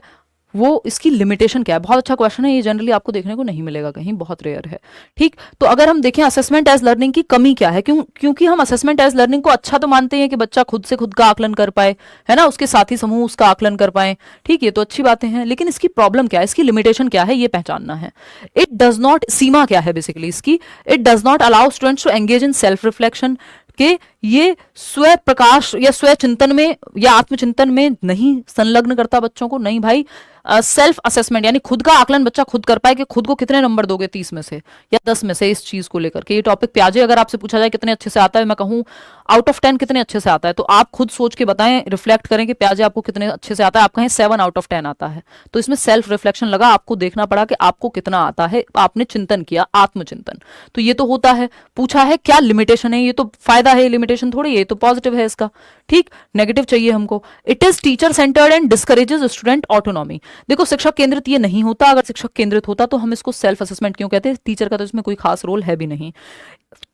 वो, इसकी लिमिटेशन क्या है। बहुत अच्छा क्वेश्चन है ये, जनरली आपको देखने को नहीं मिलेगा कहीं, बहुत रेयर है। ठीक, तो अगर हम देखें असेसमेंट एज लर्निंग की कमी क्या है, क्योंकि हम असेसमेंट एज लर्निंग को अच्छा तो मानते हैं कि बच्चा खुद से खुद का आकलन कर पाए, है ना, उसके साथी समूह उसका आकलन कर पाए, ठीक, ये तो अच्छी बातें हैं, लेकिन इसकी प्रॉब्लम क्या है, इसकी लिमिटेशन क्या है, ये पहचानना है। इट डज नॉट, सीमा क्या है बेसिकली इसकी, it does not allow students to engage in self reflection, कि ये स्व प्रकाश या स्व चिंतन में या आत्मचिंतन में नहीं संलग्न करता बच्चों को, नहीं भाई, सेल्फ असेसमेंट यानी खुद का आकलन बच्चा खुद कर पाए कि खुद को कितने नंबर दोगे 30 में से या 10 में से, इस चीज को लेकर के। ये टॉपिक प्याजे अगर आपसे पूछा जाए कितने अच्छे से आता है, मैं कहूं आउट ऑफ 10 कितने अच्छे से आता है, तो आप खुद सोच के बताएं, रिफ्लेक्ट करें कि प्याजे आपको कितने अच्छे से आता है, आप कहें 7 आउट ऑफ 10 आता है, तो इसमें सेल्फ रिफ्लेक्शन लगा, आपको देखना पड़ा कि आपको कितना आता है, आपने चिंतन किया, आत्मचिंतन। तो ये तो होता है। पूछा है क्या लिमिटेशन है, ये तो फायदा है, लिमिटेशन थोड़ी, ये तो पॉजिटिव है इसका। ठीक, नेगेटिव चाहिए हमको। It is teacher centred and discourages student autonomy. देखो शिक्षक केंद्रित ये नहीं होता, अगर शिक्षक केंद्रित होता तो हम इसको सेल्फ असेसमेंट क्यों कहते हैं, टीचर का तो इसमें कोई खास रोल है भी नहीं।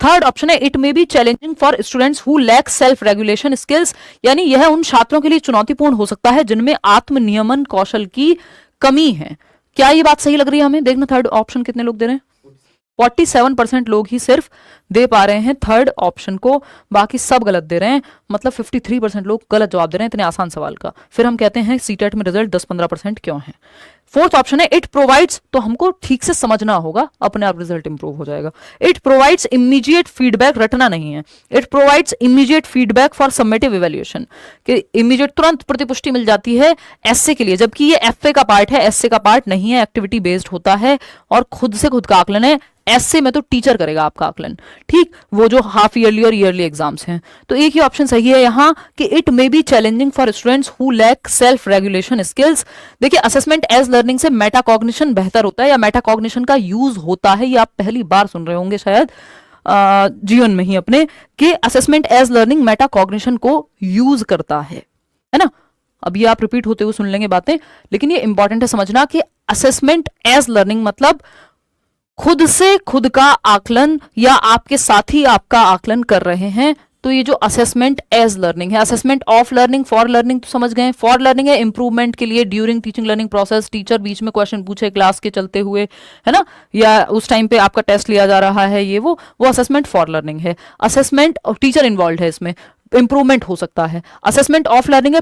थर्ड ऑप्शन है it may be challenging for students who lack self regulation skills, यानी यह उन छात्रों के लिए चुनौतीपूर्ण हो सकता है जिनमें आत्मनियमन कौशल की कमी है। क्या ये बात सही लग रही है हमें? देखना थर्ड ऑप्शन कितने लोग दे रहे हैं, 47% लोग ही सिर्फ दे पा रहे हैं थर्ड ऑप्शन को, बाकी सब गलत दे रहे हैं, मतलब 53% लोग गलत जवाब दे रहे हैं इतने आसान सवाल का। फिर हम कहते हैं सीटेट में रिजल्ट 10-15% क्यों है। फोर्थ ऑप्शन है इट प्रोवाइड्स, तो हमको ठीक से समझना होगा, अपने आप रिजल्ट इंप्रूव हो जाएगा। इट प्रोवाइड्स इमीडिएट फीडबैक, रटना नहीं है, it provides immediate feedback for submissive evaluation, कि इमीडिएट तुरंत प्रतिपुष्टि मिल जाती है एसए के लिए, जबकि ये एफए का पार्ट है, एसए का पार्ट नहीं है, एक्टिविटी बेस्ड होता है और खुद से खुद का आकलन है। एसए में तो टीचर करेगा आपका आकलन, ठीक, वो जो हाफ ईयरली और ईयरली एग्जाम्स हैं। तो एक ही ऑप्शन सही है यहाँ कि it may be challenging for students who lack self regulation skills. देखिए असेसमेंट एज लर्निंग से मेटाकॉग्निशन बेहतर होता है या मेटाकॉग्निशन का यूज होता है, ये आप पहली बार सुन रहे होंगे शायद जीवन में ही अपने, कि असेसमेंट एज लर्निंग मेटाकॉग्निशन को यूज करता है ना। अब ये आप रिपीट होते हुए सुन लेंगे बातें, लेकिन ये इंपॉर्टेंट है समझना कि असेसमेंट एज लर्निंग मतलब खुद से खुद का आकलन या आपके साथी आपका आकलन कर रहे हैं, तो ये जो असेसमेंट एज लर्निंग है। Assessment of learning, for learning तो समझ गए, फॉर लर्निंग है इंप्रूवमेंट के लिए during teaching learning process, teacher बीच में क्वेश्चन पूछे क्लास के चलते हुए, है ना, या उस टाइम पे आपका टेस्ट लिया जा रहा है, ये वो असेसमेंट फॉर लर्निंग है। असेसमेंट टीचर इन्वॉल्व है, इसमें इंप्रूवमेंट हो सकता है। असेसमेंट ऑफ लर्निंग है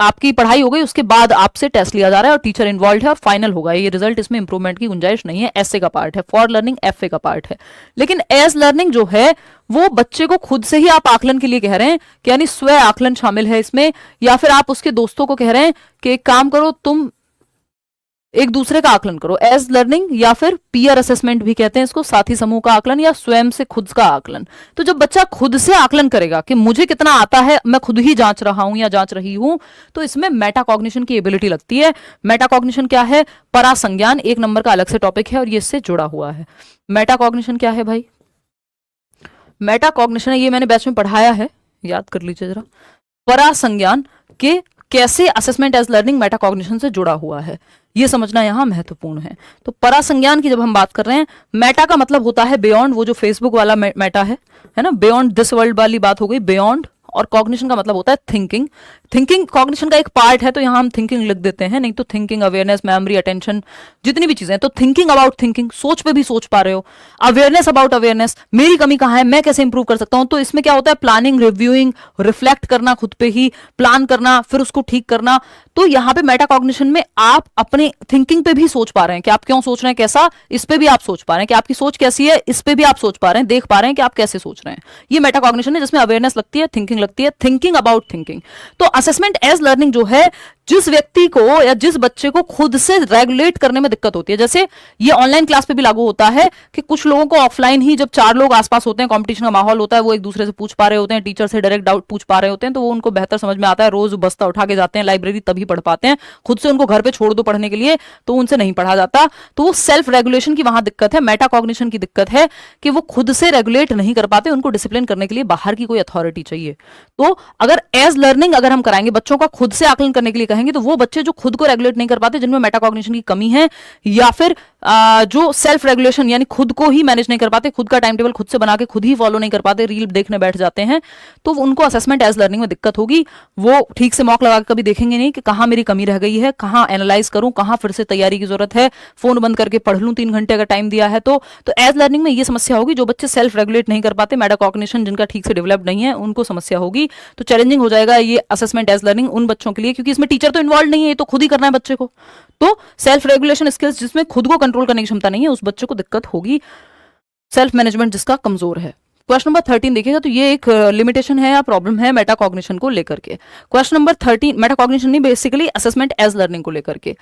आपकी पढ़ाई हो गई उसके बाद आपसे टेस्ट लिया जा रहा है और टीचर इन्वॉल्व है और फाइनल होगा ये रिजल्ट, इसमें इंप्रूवमेंट की गुंजाइश नहीं है, एसए का पार्ट है। फॉर लर्निंग एफए का पार्ट है। लेकिन एज लर्निंग जो है वो बच्चे को खुद से ही आप आकलन के लिए कह रहे हैं, कि यानी स्व आकलन शामिल है इसमें, या फिर आप उसके दोस्तों को कह रहे हैं कि एक काम करो तुम एक दूसरे का आकलन करो, एज लर्निंग या फिर पीयर असेसमेंट भी कहते हैं इसको, साथी समूह का आकलन या स्वयं से खुद का आकलन। तो जब बच्चा खुद से आकलन करेगा कि मुझे कितना आता है, मैं खुद ही जांच रहा हूं या जांच रही हूं, तो इसमें मेटाकॉग्निशन की एबिलिटी लगती है। मेटाकॉग्निशन क्या है? परासंज्ञान, 1 नंबर का अलग से टॉपिक है और ये इससे जुड़ा हुआ है। मेटाकॉग्निशन क्या है भाई? मेटाकॉग्निशन, ये मैंने बैच में पढ़ाया है, याद कर लीजिए जरा। परासंज्ञान के कैसे असेसमेंट एज लर्निंग मेटाकॉग्निशन से जुड़ा हुआ है, ये समझना यहां महत्वपूर्ण है। तो परासंज्ञान की जब हम बात कर रहे हैं, मेटा का मतलब होता है बियॉन्ड, वो जो फेसबुक वाला मेटा है ना, बियॉन्ड दिस वर्ल्ड वाली बात हो गई, बियॉन्ड। और कॉग्निशन का मतलब होता है थिंकिंग। थिंकिंग कॉग्निशन का एक पार्ट है, तो यहां हम थिंकिंग लिख देते हैं, नहीं तो थिंकिंग, अवेयरनेस, मेमोरी, अटेंशन, जितनी भी चीजें। तो थिंकिंग अबाउट थिंकिंग, सोच पे भी सोच पा रहे हो। अवेयरनेस अबाउट अवेयरनेस, मेरी कमी कहां है, मैं कैसे इंप्रूव कर सकता हूं। तो इसमें क्या होता है? प्लानिंग, रिव्यूइंग, रिफ्लेक्ट करना, खुद पे ही प्लान करना, फिर उसको ठीक करना। तो यहां पे मेटाकॉग्निशन में आप अपने थिंकिंग पे भी सोच पा रहे हैं कि आप क्यों सोच रहे हैं, कैसा, इस पे भी आप सोच पा रहे हैं कि आपकी सोच कैसी है, इस पे भी आप सोच पा रहे हैं, देख पा रहे हैं कि आप कैसे सोच रहे हैं। ये मेटाकॉग्निशन है, जिसमें अवेयरनेस लगती है, थिंकिंग लगती है, थिंकिंग अबाउट थिंकिंग। तो असेसमेंट एज लर्निंग जो है, जिस व्यक्ति को या जिस बच्चे को खुद से रेगुलेट करने में दिक्कत होती है, जैसे ये ऑनलाइन क्लास पे भी लागू होता है कि कुछ लोगों को ऑफलाइन ही, जब 4 लोग आसपास होते हैं, कंपटीशन का माहौल होता है, वो एक दूसरे से पूछ पा रहे होते हैं, टीचर से डायरेक्ट डाउट पूछ पा रहे होते हैं, तो वो उनको बेहतर समझ में आता है। रोज बस्ता उठा के जाते हैं लाइब्रेरी, तभी पढ़ पाते हैं। खुद से उनको घर पे छोड़ दो पढ़ने के लिए, तो उनसे नहीं पढ़ा जाता। तो वो सेल्फ रेगुलेशन की वहां दिक्कत है, मेटाकॉग्निशन की दिक्कत है कि वो खुद से रेगुलेट नहीं कर पाते, उनको डिसिप्लिन करने के लिए बाहर की कोई अथॉरिटी चाहिए। तो अगर एज लर्निंग अगर हम कराएंगे, बच्चों का खुद से आकलन करने के लिए कहेंगे, तो वो बच्चे जो खुद को रेगुलेट नहीं कर पाते, जिनमें मेटाकॉग्निशन की कमी है, या फिर जो सेल्फ रेगुलेशन यानी खुद को ही मैनेज नहीं कर पाते, खुद का टाइम टेबल खुद से बना के खुद ही फॉलो नहीं कर पाते, रील देखने बैठ जाते हैं, तो उनको असेसमेंट एज लर्निंग में दिक्कत होगी। वो ठीक से मॉक लगा के कभी देखेंगे नहीं कि कहां मेरी कमी रह गई है, कहां एनालाइज करूं, कहां फिर से तैयारी की जरूरत है, फोन बंद करके पढ़ लूं 3 घंटे अगर टाइम दिया है तो एज लर्निंग में ये समस्या होगी। जो बच्चे सेल्फ रेगुलेट नहीं कर पाते, मेटाकॉग्निशन जिनका ठीक से डेवलप नहीं है, उनको समस्या होगी। तो चैलेंजिंग हो जाएगा ये असेसमेंट एज लर्निंग उन बच्चों के लिए, क्योंकि इसमें टीचर तो इन्वॉल्व नहीं है, ये तो खुद ही करना है बच्चे को। तो सेल्फ रेगुलेशन स्किल्स, जिसमें खुद को कंट्रोल करने की क्षमता नहीं है, उस बच्चे को दिक्कत होगी। सेल्फ मैनेजमेंट जिसका कमजोर है। क्वेश्चन नंबर 13 देखिएगा, तो ये एक लिमिटेशन है या प्रॉब्लम है मेटाकॉग्निशन को लेकर के। क्वेश्चन नंबर 13, मेटाकॉग्निशन नहीं, बेसिकली असेसमेंट एज लर्निंग को लेकर के।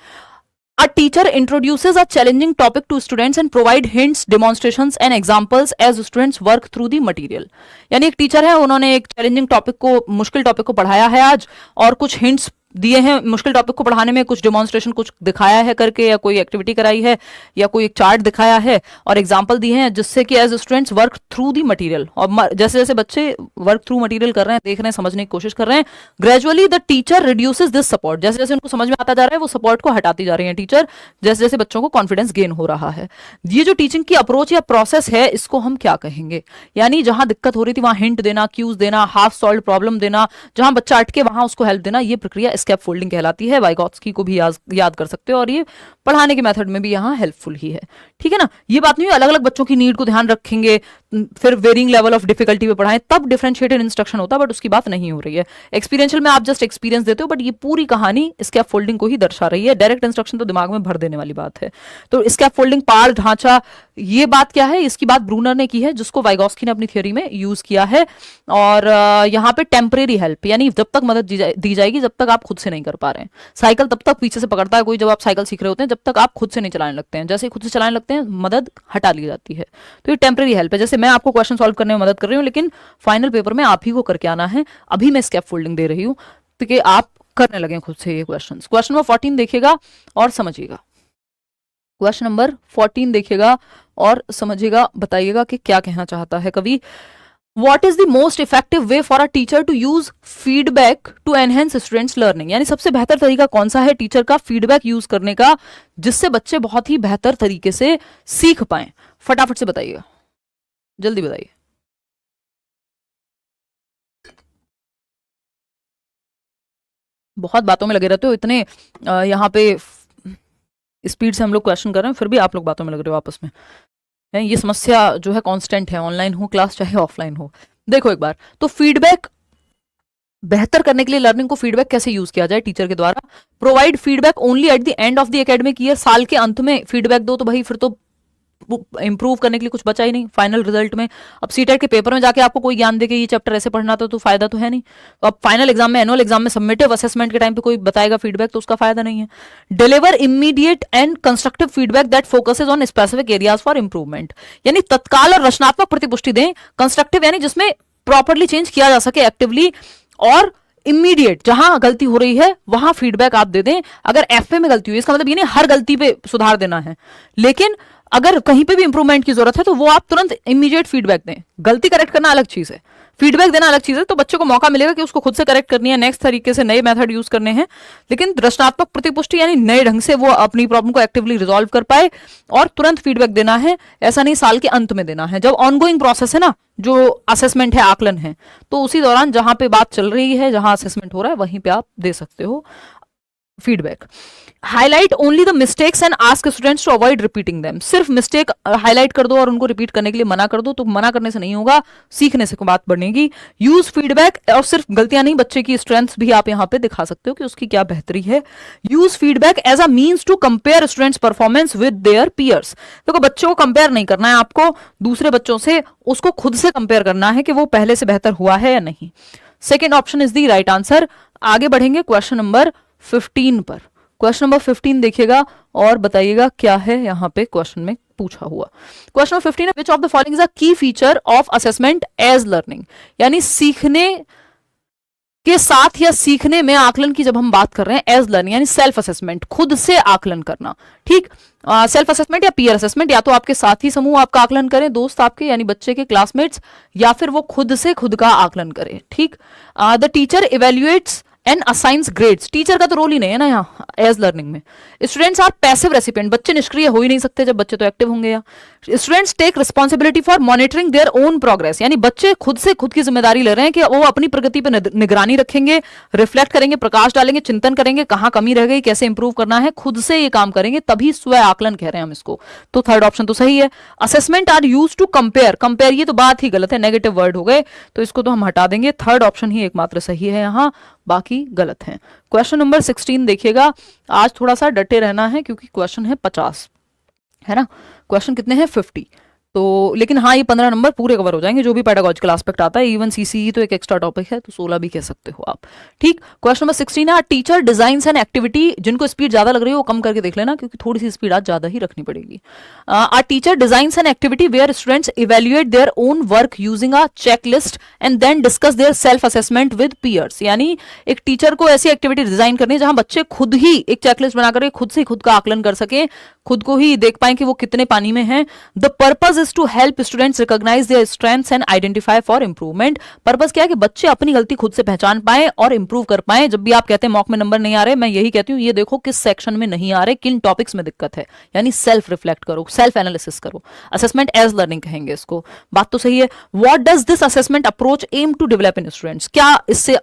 A teacher introduces a challenging topic to students and provide hints, demonstrations and examples as students work through the material। यानी एक टीचर है, उन्होंने एक चैलेंजिंग टॉपिक को, मुश्किल टॉपिक को पढ़ाया है आज, और कुछ हिंट्स दिए हैं मुश्किल टॉपिक को पढ़ाने में, कुछ डेमोन्स्ट्रेशन कुछ दिखाया है करके, या कोई एक्टिविटी कराई है, या कोई एक चार्ट दिखाया है, और एग्जांपल दिए हैं, जिससे कि as students work through the material. और जैसे जैसे बच्चे वर्क थ्रू मटेरियल कर रहे हैं, देख रहे हैं, समझने की कोशिश कर रहे हैं, gradually the teacher reduces this support. जैसे जैसे उनको समझ में आता जा रहा है, वो सपोर्ट को हटाती जा रही है टीचर, जैसे जैसे बच्चों को कॉन्फिडेंस गेन हो रहा है। ये जो टीचिंग की अप्रोच या प्रोसेस है, इसको हम क्या कहेंगे? यानी जहां दिक्कत हो रही थी वहां हिंट देना, क्यूज देना, हाफ सॉल्व प्रॉब्लम देना, जहां बच्चा अटके वहां उसको हेल्प देना, ये प्रक्रिया स्कैफोल्डिंग कहलाती है। वाइगॉत्स्की को भी याद कर सकते हो, और ये पढ़ाने के मेथड में भी यहाँ हेल्पफुल ही है। ठीक है ना? ये बात नहीं है अलग अलग बच्चों की नीड को ध्यान रखेंगे, फिर वेरिंग लेवल ऑफ डिफिकल्टी पे पढ़ाएं, तब डिफरेंशिएटेड इंस्ट्रक्शन होता है, बट उसकी बात नहीं हो रही है। एक्सपीरियंशियल में आप जस्ट एक्सपीरियंस देते हो, बट ये पूरी कहानी स्कैफोल्डिंग को ही दर्शा रही है। डायरेक्ट इंस्ट्रक्शन तो दिमाग में भर देने वाली बात है। तो स्कैफोल्डिंग, पाल ढांचा, ये बात क्या है? इसकी बात ब्रूनर ने की है, जिसको वाइगॉत्स्की ने अपनी थ्योरी में यूज किया है। और यहाँ पे टेम्परेरी हेल्प, यानी जब तक मदद दी जाएगी जब तक आप खुद से नहीं कर पा रहे हैं। साइकिल तब तक पीछे से पकड़ता है कोई, जब आप साइकिल सीख रहे होते हैं, जब तक आप खुद से नहीं चलाने लगते हैं। जैसे ही खुद से चलाने लगते हैं, मदद हटा ली जाती है। तो ये टेम्परेरी हेल्प है। जैसे मैं आपको क्वेश्चन सॉल्व करने में मदद कर रही हूँ, लेकिन फाइनल पेपर में आप ही को करके आना है। अभी मैं स्कैफोल्डिंग दे रही हूँ कि आप करने लगे खुद से ये क्वेश्चन। क्वेश्चन नंबर 14 देखिएगा और समझिएगा। क्वेश्चन नंबर 14 देखिएगा और समझिएगा, बताइएगा कि क्या कहना चाहता है कवि। What is the most effective way for a teacher to use feedback to enhance students learning? यानी सबसे बेहतर तरीका कौन सा है टीचर का फीडबैक यूज करने का, जिससे बच्चे बहुत ही बेहतर तरीके से सीख पाए? फटाफट से बताइएगा, जल्दी बताइए। बहुत बातों में लगे रहते हो, इतने यहाँ पे स्पीड से हम लोग क्वेश्चन कर रहे हैं, फिर भी आप लोग बातों में लग रहे हो आपस में। ये समस्या जो है कांस्टेंट है, ऑनलाइन हो क्लास चाहे ऑफलाइन हो। देखो एक बार, तो फीडबैक बेहतर करने के लिए लर्निंग को फीडबैक कैसे यूज किया जाए टीचर के द्वारा? Provide feedback only at the end of the academic year. साल के अंत में फीडबैक दो तो भाई फिर तो इंप्रूव करने के लिए कुछ बचा ही नहीं फाइनल रिजल्ट में। अब सीटेट के पेपर में जाके आपको कोई ज्ञान दे के ये चैप्टर ऐसे पढ़ना था तो फायदा तो है नहीं। तो अब फाइनल एग्जाम में, एनुअल एग्जाम में, सबमिटिव असेसमेंट के टाइम पे कोई बताएगा फीडबैक तो उसका फायदा नहीं है। Deliver immediate and constructive feedback that focuses on specific areas for improvement, यानी तत्काल और रचनात्मक प्रतिपुष्टि दें। कंस्ट्रक्टिव यानी जिसमें प्रॉपरली चेंज किया जा सके एक्टिवली, और इमीडिएट जहां गलती हो रही है वहां फीडबैक आप दे दें। अगर एफ में गलती हुई इसका मतलब ये नहीं हर गलती पे सुधार देना है, लेकिन अगर कहीं पे भी इंप्रूवमेंट की जरूरत है तो वो आप तुरंत इमीडिएट फीडबैक दें। गलती करेक्ट करना अलग चीज है, फीडबैक देना अलग चीज है। तो बच्चे को मौका मिलेगा कि उसको खुद से करेक्ट करनी है, नेक्स्ट तरीके से नए मेथड यूज करने हैं, लेकिन रचनात्मक प्रतिपुष्टि यानी नए ढंग से वो अपनी प्रॉब्लम को एक्टिवली रिजॉल्व कर पाए और तुरंत फीडबैक देना है। ऐसा नहीं साल के अंत में देना है, जब ऑनगोइंग प्रोसेस है ना, जो असेसमेंट है, आकलन है, तो उसी दौरान जहां पे बात चल रही है, जहां असेसमेंट हो रहा है, वहीं पे आप दे सकते हो feedback. Highlight only the mistakes and ask students to avoid repeating them. सिर्फ मिस्टेक हाईलाइट कर दो और उनको रिपीट करने के लिए मना कर दो, तो मना करने से नहीं होगा, सीखने से बात बढ़ेगी। यूज फीडबैक, और सिर्फ गलतियां नहीं, बच्चे की स्ट्रेंथ्स भी आप यहां पे दिखा सकते हो कि उसकी क्या बेहतरी है। Use feedback as a means to compare students performance with their peers. देखो बच्चों को कंपेयर नहीं करना है आपको दूसरे बच्चों से, उसको खुद से कंपेयर करना है कि वो पहले से बेहतर हुआ है या नहीं। Second option is the right answer. आगे बढ़ेंगे क्वेश्चन नंबर 15 पर। क्वेश्चन नंबर 15 देखिएगा और बताइएगा क्या है यहां पे क्वेश्चन में पूछा हुआ। क्वेश्चन नंबर 15 है, which of the following is a key feature of assessment as learning, यानी सीखने के साथ या सीखने में आकलन की जब हम बात कर रहे हैं, एज लर्निंग यानी सेल्फ असेसमेंट, खुद से आकलन करना। ठीक, सेल्फ असेसमेंट या पीयर असेसमेंट, या तो आपके साथी समूह आपका आकलन करें, दोस्त आपके यानी बच्चे के क्लासमेट्स, या फिर वो खुद से खुद का आकलन करें। ठीक, the teacher evaluates and assigns grades. Teacher का तो रोल ही नहीं है ना यहाँ एज लर्निंग में। स्टूडेंट्स आर पैसिव रेसिपिएंट, बच्चे निष्क्रिय हो ही नहीं सकते जब बच्चे तो एक्टिव होंगे। या students take responsibility for monitoring their own progress, यानी बच्चे खुद से खुद की जिम्मेदारी ले रहे हैं कि वो अपनी प्रगति पर निगरानी रखेंगे, रिफ्लेक्ट करेंगे, प्रकाश डालेंगे, चिंतन करेंगे कहाँ कमी रह गई, कैसे इंप्रूव करना है, खुद से ये काम करेंगे, तभी स्व आकलन कह रहे हैं हम इसको। तो थर्ड ऑप्शन तो सही है। Assessment are use to compare, compare ये तो बात ही गलत है, नेगेटिव वर्ड हो गए, तो इसको तो हम हटा देंगे। थर्ड ऑप्शन ही एकमात्र सही है यहाँ, बाकी गलत हैं। क्वेश्चन नंबर 16 देखिएगा। आज थोड़ा सा डटे रहना है क्योंकि क्वेश्चन है 50, है ना। क्वेश्चन कितने हैं 50, तो लेकिन हाँ ये 15 नंबर पूरे कवर हो जाएंगे, जो भी पेडागोजिकल एस्पेक्ट आता है। इवन सीसीई तो एक एक्स्ट्रा टॉपिक है, तो 16 भी कह सकते हो आप। ठीक, क्वेश्चन नंबर 16 है, टीचर डिजाइन्स एन एक्टिविटी, जिनको स्पीड ज्यादा लग रही है वो कम करके देख लेना क्योंकि थोड़ी सी स्पीड आज ज्यादा ही रखनी पड़ेगी। A teacher designs an activity where students evaluate their own work using a checklist and then discuss their self assessment with peers, यानी एक टीचर को ऐसी एक्टिविटी डिजाइन करनी है जहां बच्चे खुद ही एक चेकलिस्ट बनाकर खुद से खुद का आकलन कर सके, खुद को ही देख पाए कि वो कितने पानी में हैं। The purpose is to help students recognize their strengths and identify for improvement. Purpose क्या है कि बच्चे अपनी गलती खुद से पहचान पाए और इंप्रूव कर पाए। जब भी आप कहते हैं मॉक में नंबर नहीं आ रहे, मैं यही कहती हूँ ये देखो किस सेक्शन में नहीं आ रहे, किन टॉपिक्स में दिक्कत है, यानी सेल्फ रिफ्लेक्ट करो, सेल्फ एनालिसिस करो। असेसमेंट एज लर्निंग कहेंगे इसको, बात तो सही है। What does this assessment approach aim to develop in students, क्या इससे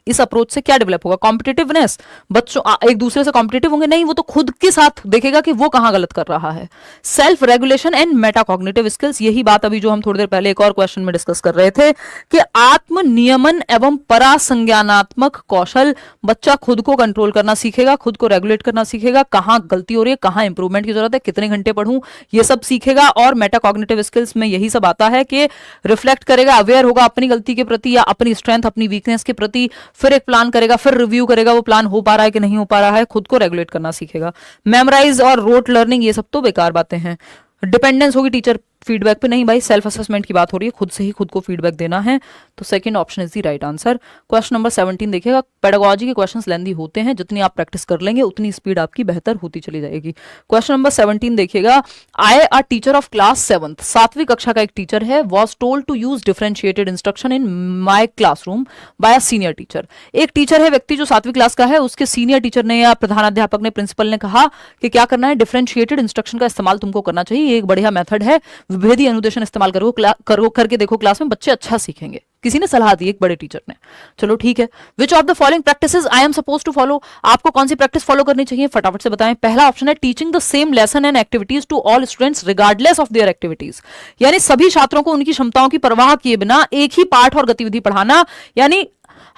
इस अप्रोच से क्या डेवलप होगा? कॉम्पिटिटिवनेस, बच्चों एक दूसरे से कॉम्पिटिटिव होंगे नहीं, वो तो खुद के साथ देखेगा कि वो कहां गलत कर रहा है। Self regulation and metacognitive skills, यही बात अभी जो हम थोड़ी देर पहले एक और क्वेश्चन में डिस्कस कर रहे थे कि आत्म नियमन एवं परासंज्ञानात्मक कौशल, बच्चा खुद को कंट्रोल करना सीखेगा, खुद को रेगुलेट करना सीखेगा, कहां गलती हो रही है, कहां इंप्रूवमेंट की जरूरत है, कितने घंटे पढ़ूं, ये सब सीखेगा। और मेटाकॉग्निटिव स्किल्स में यही सब आता है कि रिफ्लेक्ट करेगा, अवेयर होगा अपनी गलती के प्रति या अपनी स्ट्रेंथ अपनी वीकनेस के प्रति, फिर एक प्लान करेगा, फिर रिव्यू करेगा वो प्लान हो पा रहा है कि नहीं हो पा रहा है, खुद को रेगुलेट करना सीखेगा। मेमोराइज और रोट लर्निंग ये सब तो बेकार बातें हैं। डिपेंडेंस होगी टीचर फीडबैक पे, नहीं भाई सेल्फ असेसमेंट की बात हो रही है, खुद से ही खुद को फीडबैक देना है, तो second option is the right answer. Question number 17 देखिएगा। पेडागोजी के क्वेश्चंस लेंदी होते हैं, जितनी आप प्रैक्टिस कर लेंगे उतनी स्पीड आपकी बेहतर होती चली जाएगी। क्वेश्चन नंबर 17 देखिएगा। I a teacher of class 7th, 7वीं कक्षा का एक टीचर है, was told to use differentiated instruction in my classroom by a senior teacher. एक टीचर है, व्यक्ति जो 7वीं क्लास का है, उसके सीनियर टीचर ने या प्रधानाध्यापक ने, प्रिंसिपल ने कहा कि क्या करना है, डिफरेंशिएटेड इंस्ट्रक्शन का इस्तेमाल तुमको करना चाहिए, ये एक बढ़िया मेथड है, विभेदी अनुदेशन इस्तेमाल करो करके देखो क्लास में, बच्चे अच्छा सीखेंगे। किसी ने सलाह दी, एक बड़े टीचर ने। चलो ठीक है। Which of the following practices I am suppose to follow, आपको कौन सी प्रैक्टिस फॉलो करनी चाहिए, फटाफट से बताएं। पहला ऑप्शन है teaching the same lesson and activities to all students regardless of their activities, यानी सभी छात्रों को उनकी क्षमताओं की परवाह किए बिना एक ही पाठ और गतिविधि पढ़ाना, यानी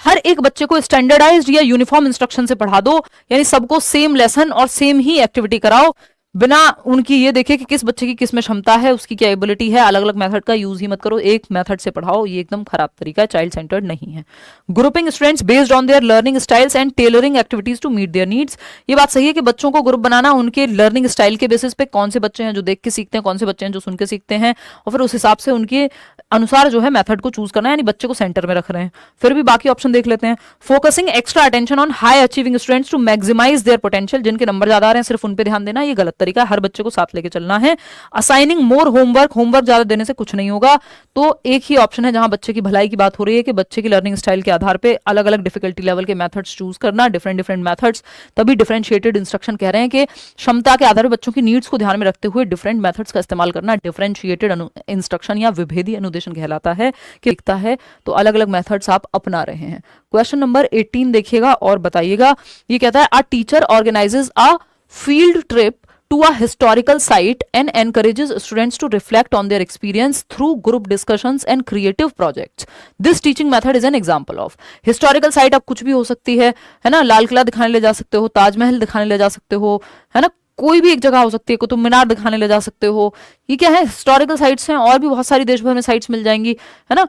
हर एक बच्चे को स्टैंडर्डाइज्ड या यूनिफॉर्म इंस्ट्रक्शन से पढ़ा दो, यानी सबको सेम लेसन और सेम ही एक्टिविटी कराओ। बिना उनकी ये देखे कि किस बच्चे की किस में क्षमता है, उसकी क्या एबिलिटी है, अलग अलग मेथड का यूज ही मत करो, एक मेथड से पढ़ाओ, ये एकदम खराब तरीका है, चाइल्ड सेंटर्ड नहीं है। Grouping students based on their learning styles and tailoring activities to meet their needs. ये बात सही है कि बच्चों को ग्रुप बनाना उनके लर्निंग स्टाइल के बेसिस पे, कौन से बच्चे हैं जो देख के सीखते हैं, कौन से बच्चे हैं जो सुन के सीखते हैं, और फिर उस हिसाब से उनके अनुसार जो है मेथड को चूज करना है, यानी बच्चे को सेंटर में रख रहे हैं। फिर भी बाकी ऑप्शन देख लेते हैं। Focusing extra attention on high achieving students to maximize their potential, जिनके नंबर ज्यादा आ रहे हैं सिर्फ उन पे ध्यान देना, ये गलत तरीका है, हर बच्चे को साथ लेके चलना है। असाइनिंग मोर होमवर्क, होमवर्क ज्यादा देने से कुछ नहीं होगा। तो एक ही ऑप्शन है जहां बच्चे की भलाई की बात हो रही है कि बच्चे की लर्निंग स्टाइल के आधार पर अलग अलग डिफिकल्टी लेवल के मेथड्स चूज करना, डिफरेंट डिफरेंट मेथड्स। तभी डिफरेंशिएटेड इंस्ट्रक्शन कह रहे हैं कि क्षमता के आधार पर बच्चों की नीड्स को ध्यान में रखते हुए डिफरेंट मेथड्स का इस्तेमाल करना डिफरेंशिएटेड इंस्ट्रक्शन या विभेदी अनुदेशन कहलाता है। कि दिखता है तो अलग अलग मेथड्स आप अपना रहे हैं। क्वेश्चन नंबर 18 देखिएगा और बताइएगा। ये कहता है, a teacher organises a field trip to a historical site and encourages students to reflect on their experience through group discussions and creative projects. This teaching method is an example of. Historical site अब कुछ भी हो सकती है ना, लाल किला दिखाने ले जा सकते हो, ताजमहल दिखाने ले जा सकते हो, है ना, कोई भी एक जगह हो सकती है, कुतुब मीनार दिखाने ले जा सकते हो। ये क्या है, हिस्टोरिकल साइट्स हैं, और भी बहुत सारी देश भर में साइट्स मिल जाएंगी, है ना।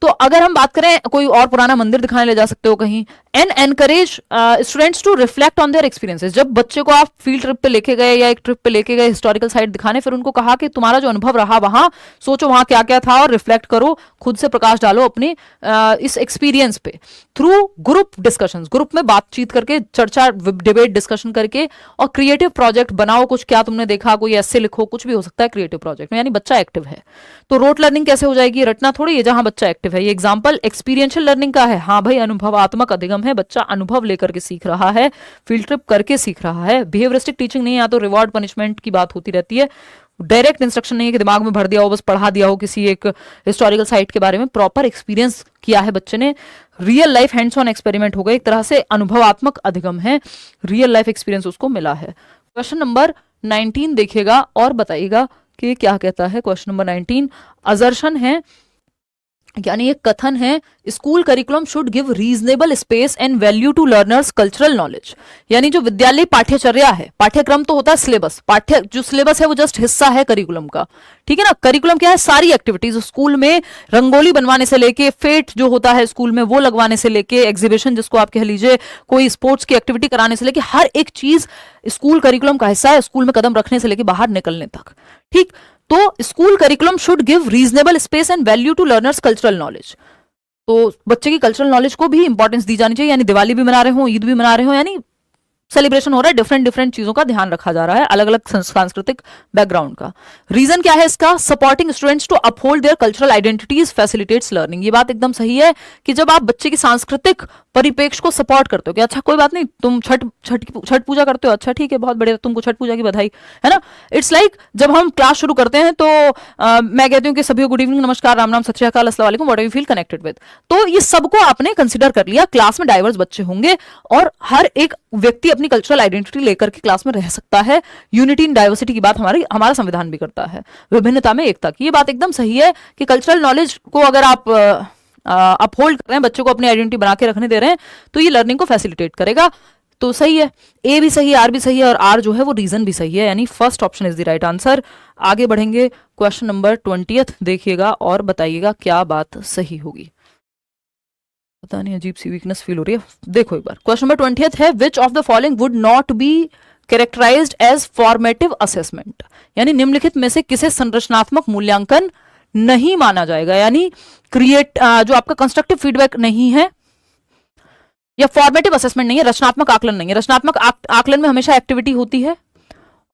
तो अगर हम बात करें कोई और पुराना मंदिर दिखाने ले जा सकते हो कहीं। And encourage students to reflect on their experiences. जब बच्चे को आप फील्ड ट्रिप पे लेके गए या एक ट्रिप पे लेके गए हिस्टोरिकल साइट दिखाने, फिर उनको कहा कि तुम्हारा जो अनुभव रहा वहां, सोचो वहां क्या क्या था और रिफ्लेक्ट करो, खुद से प्रकाश डालो अपने इस एक्सपीरियंस पे थ्रू ग्रुप डिस्कशंस। ग्रुप में बातचीत करके, चर्चा, डिबेट, डिस्कशन करके, और क्रिएटिव प्रोजेक्ट बनाओ। कुछ क्या तुमने देखा, कोई ऐसे लिखो, कुछ भी हो सकता है क्रिएटिव प्रोजेक्ट में, यानी बच्चा एक्टिव है। तो रोट लर्निंग कैसे हो जाएगी, रटना थोड़ी है, जहां बच्चा एक्टिव है। ये एग्जांपल एक्सपीरियंशियल लर्निंग का है। हाँ भाई, अनुभवात्मक अधिगम है, बच्चा अनुभव लेकर के सीख रहा है, फील्ड ट्रिप करके सीख रहा है। बिहेवियरिस्टिक टीचिंग नहीं है, या तो रिवॉर्ड पनिशमेंट की बात होती रहती है। डायरेक्ट इंस्ट्रक्शन नहीं है कि दिमाग में भर दिया हो, बस पढ़ा दिया हो किसी एक हिस्टोरिकल साइट के बारे में। प्रॉपर एक्सपीरियंस किया है बच्चे ने, real life hands on experiment हो गए, एक तरह से अनुभवात्मक अधिगम है, रियल लाइफ एक्सपीरियंस उसको मिला है। क्वेश्चन नंबर 19 देखिएगा और बताइएगा कि क्या कहता है। क्वेश्चन नंबर 19 अजर्शन है, यानी एक कथन है, school curriculum should give reasonable space and value to learners cultural knowledge. यानी जो विद्यालय पाठ्यचर्या है, पाठ्यक्रम तो होता है सिलेबस, जो सिलेबस है वो जस्ट हिस्सा है करिकुलम का, ठीक है ना। करिकुलम क्या है, सारी एक्टिविटीज स्कूल में, रंगोली बनवाने से लेके, फेट जो होता है स्कूल में वो लगवाने से लेके, एग्जीबिशन जिसको आप कह लीजिए, कोई स्पोर्ट्स की एक्टिविटी कराने से लेके, हर एक चीज स्कूल करिकुलम का हिस्सा है, स्कूल में कदम रखने से लेके बाहर निकलने तक, ठीक। तो school curriculum should give reasonable space and value to learners cultural knowledge. तो बच्चे की कल्चरल नॉलेज को भी इंपॉर्टेंस दी जानी चाहिए, यानी दिवाली भी मना रहे हो, ईद भी मना रहे हो, यानी सेलिब्रेशन हो रहा है, डिफरेंट डिफरेंट चीजों का ध्यान रखा जा रहा है, अलग अलग सांस्कृतिक बैकग्राउंड का। रीजन क्या है इसका, supporting students to uphold their cultural identities facilitates learning. ये बात एकदम सही है कि जब आप बच्चे की सांस्कृतिक परिपेक्ष को सपोर्ट करते हो कि अच्छा कोई बात नहीं, तुम छठ पूजा करते हो, अच्छा ठीक है, बहुत बढ़िया, तुमको छठ पूजा की बधाई, है ना। इट्स लाइक जब हम क्लास शुरू करते हैं तो मैं कहती हूँ कि सभी गुड इवनिंग, नमस्कार, राम राम, सत श्री अकाल, अस्सलाम वालेकुम, what do you feel connected with. तो ये सबको आपने कंसिडर कर लिया। क्लास में डाइवर्स बच्चे होंगे और हर एक व्यक्ति अपनी कल्चरल आइडेंटिटी लेकर के क्लास में रह सकता है। यूनिटी इन डाइवर्सिटी की बात हमारा संविधान भी करता है, विभिन्नता में एकता की। ये बात एकदम सही है कि कल्चरल नॉलेज को अगर आप अपहोल्ड कर रहे हैं, बच्चों को अपनी आइडेंटिटी बना के रखने दे रहे हैं, तो ये लर्निंग को फैसिलिटेट करेगा। तो सही है, ए भी सही है, आर भी सही है, और आर जो है वो रीजन भी सही है, यानी first option is the right answer. आगे बढ़ेंगे, क्वेश्चन नंबर 20 देखिएगा और बताइएगा क्या बात सही होगी। पता नहीं, अजीब सी वीकनेस फील हो रही है। देखो एक बार, क्वेश्चन नंबर 20 है, which of the following would not be characterized as formative assessment. यानी निम्नलिखित में से किसे संरचनात्मक मूल्यांकन नहीं माना जाएगा, यानी जो आपका कंस्ट्रक्टिव फीडबैक नहीं है या फॉर्मेटिव असेसमेंट नहीं है, रचनात्मक आकलन नहीं है। रचनात्मक आकलन में हमेशा एक्टिविटी होती है,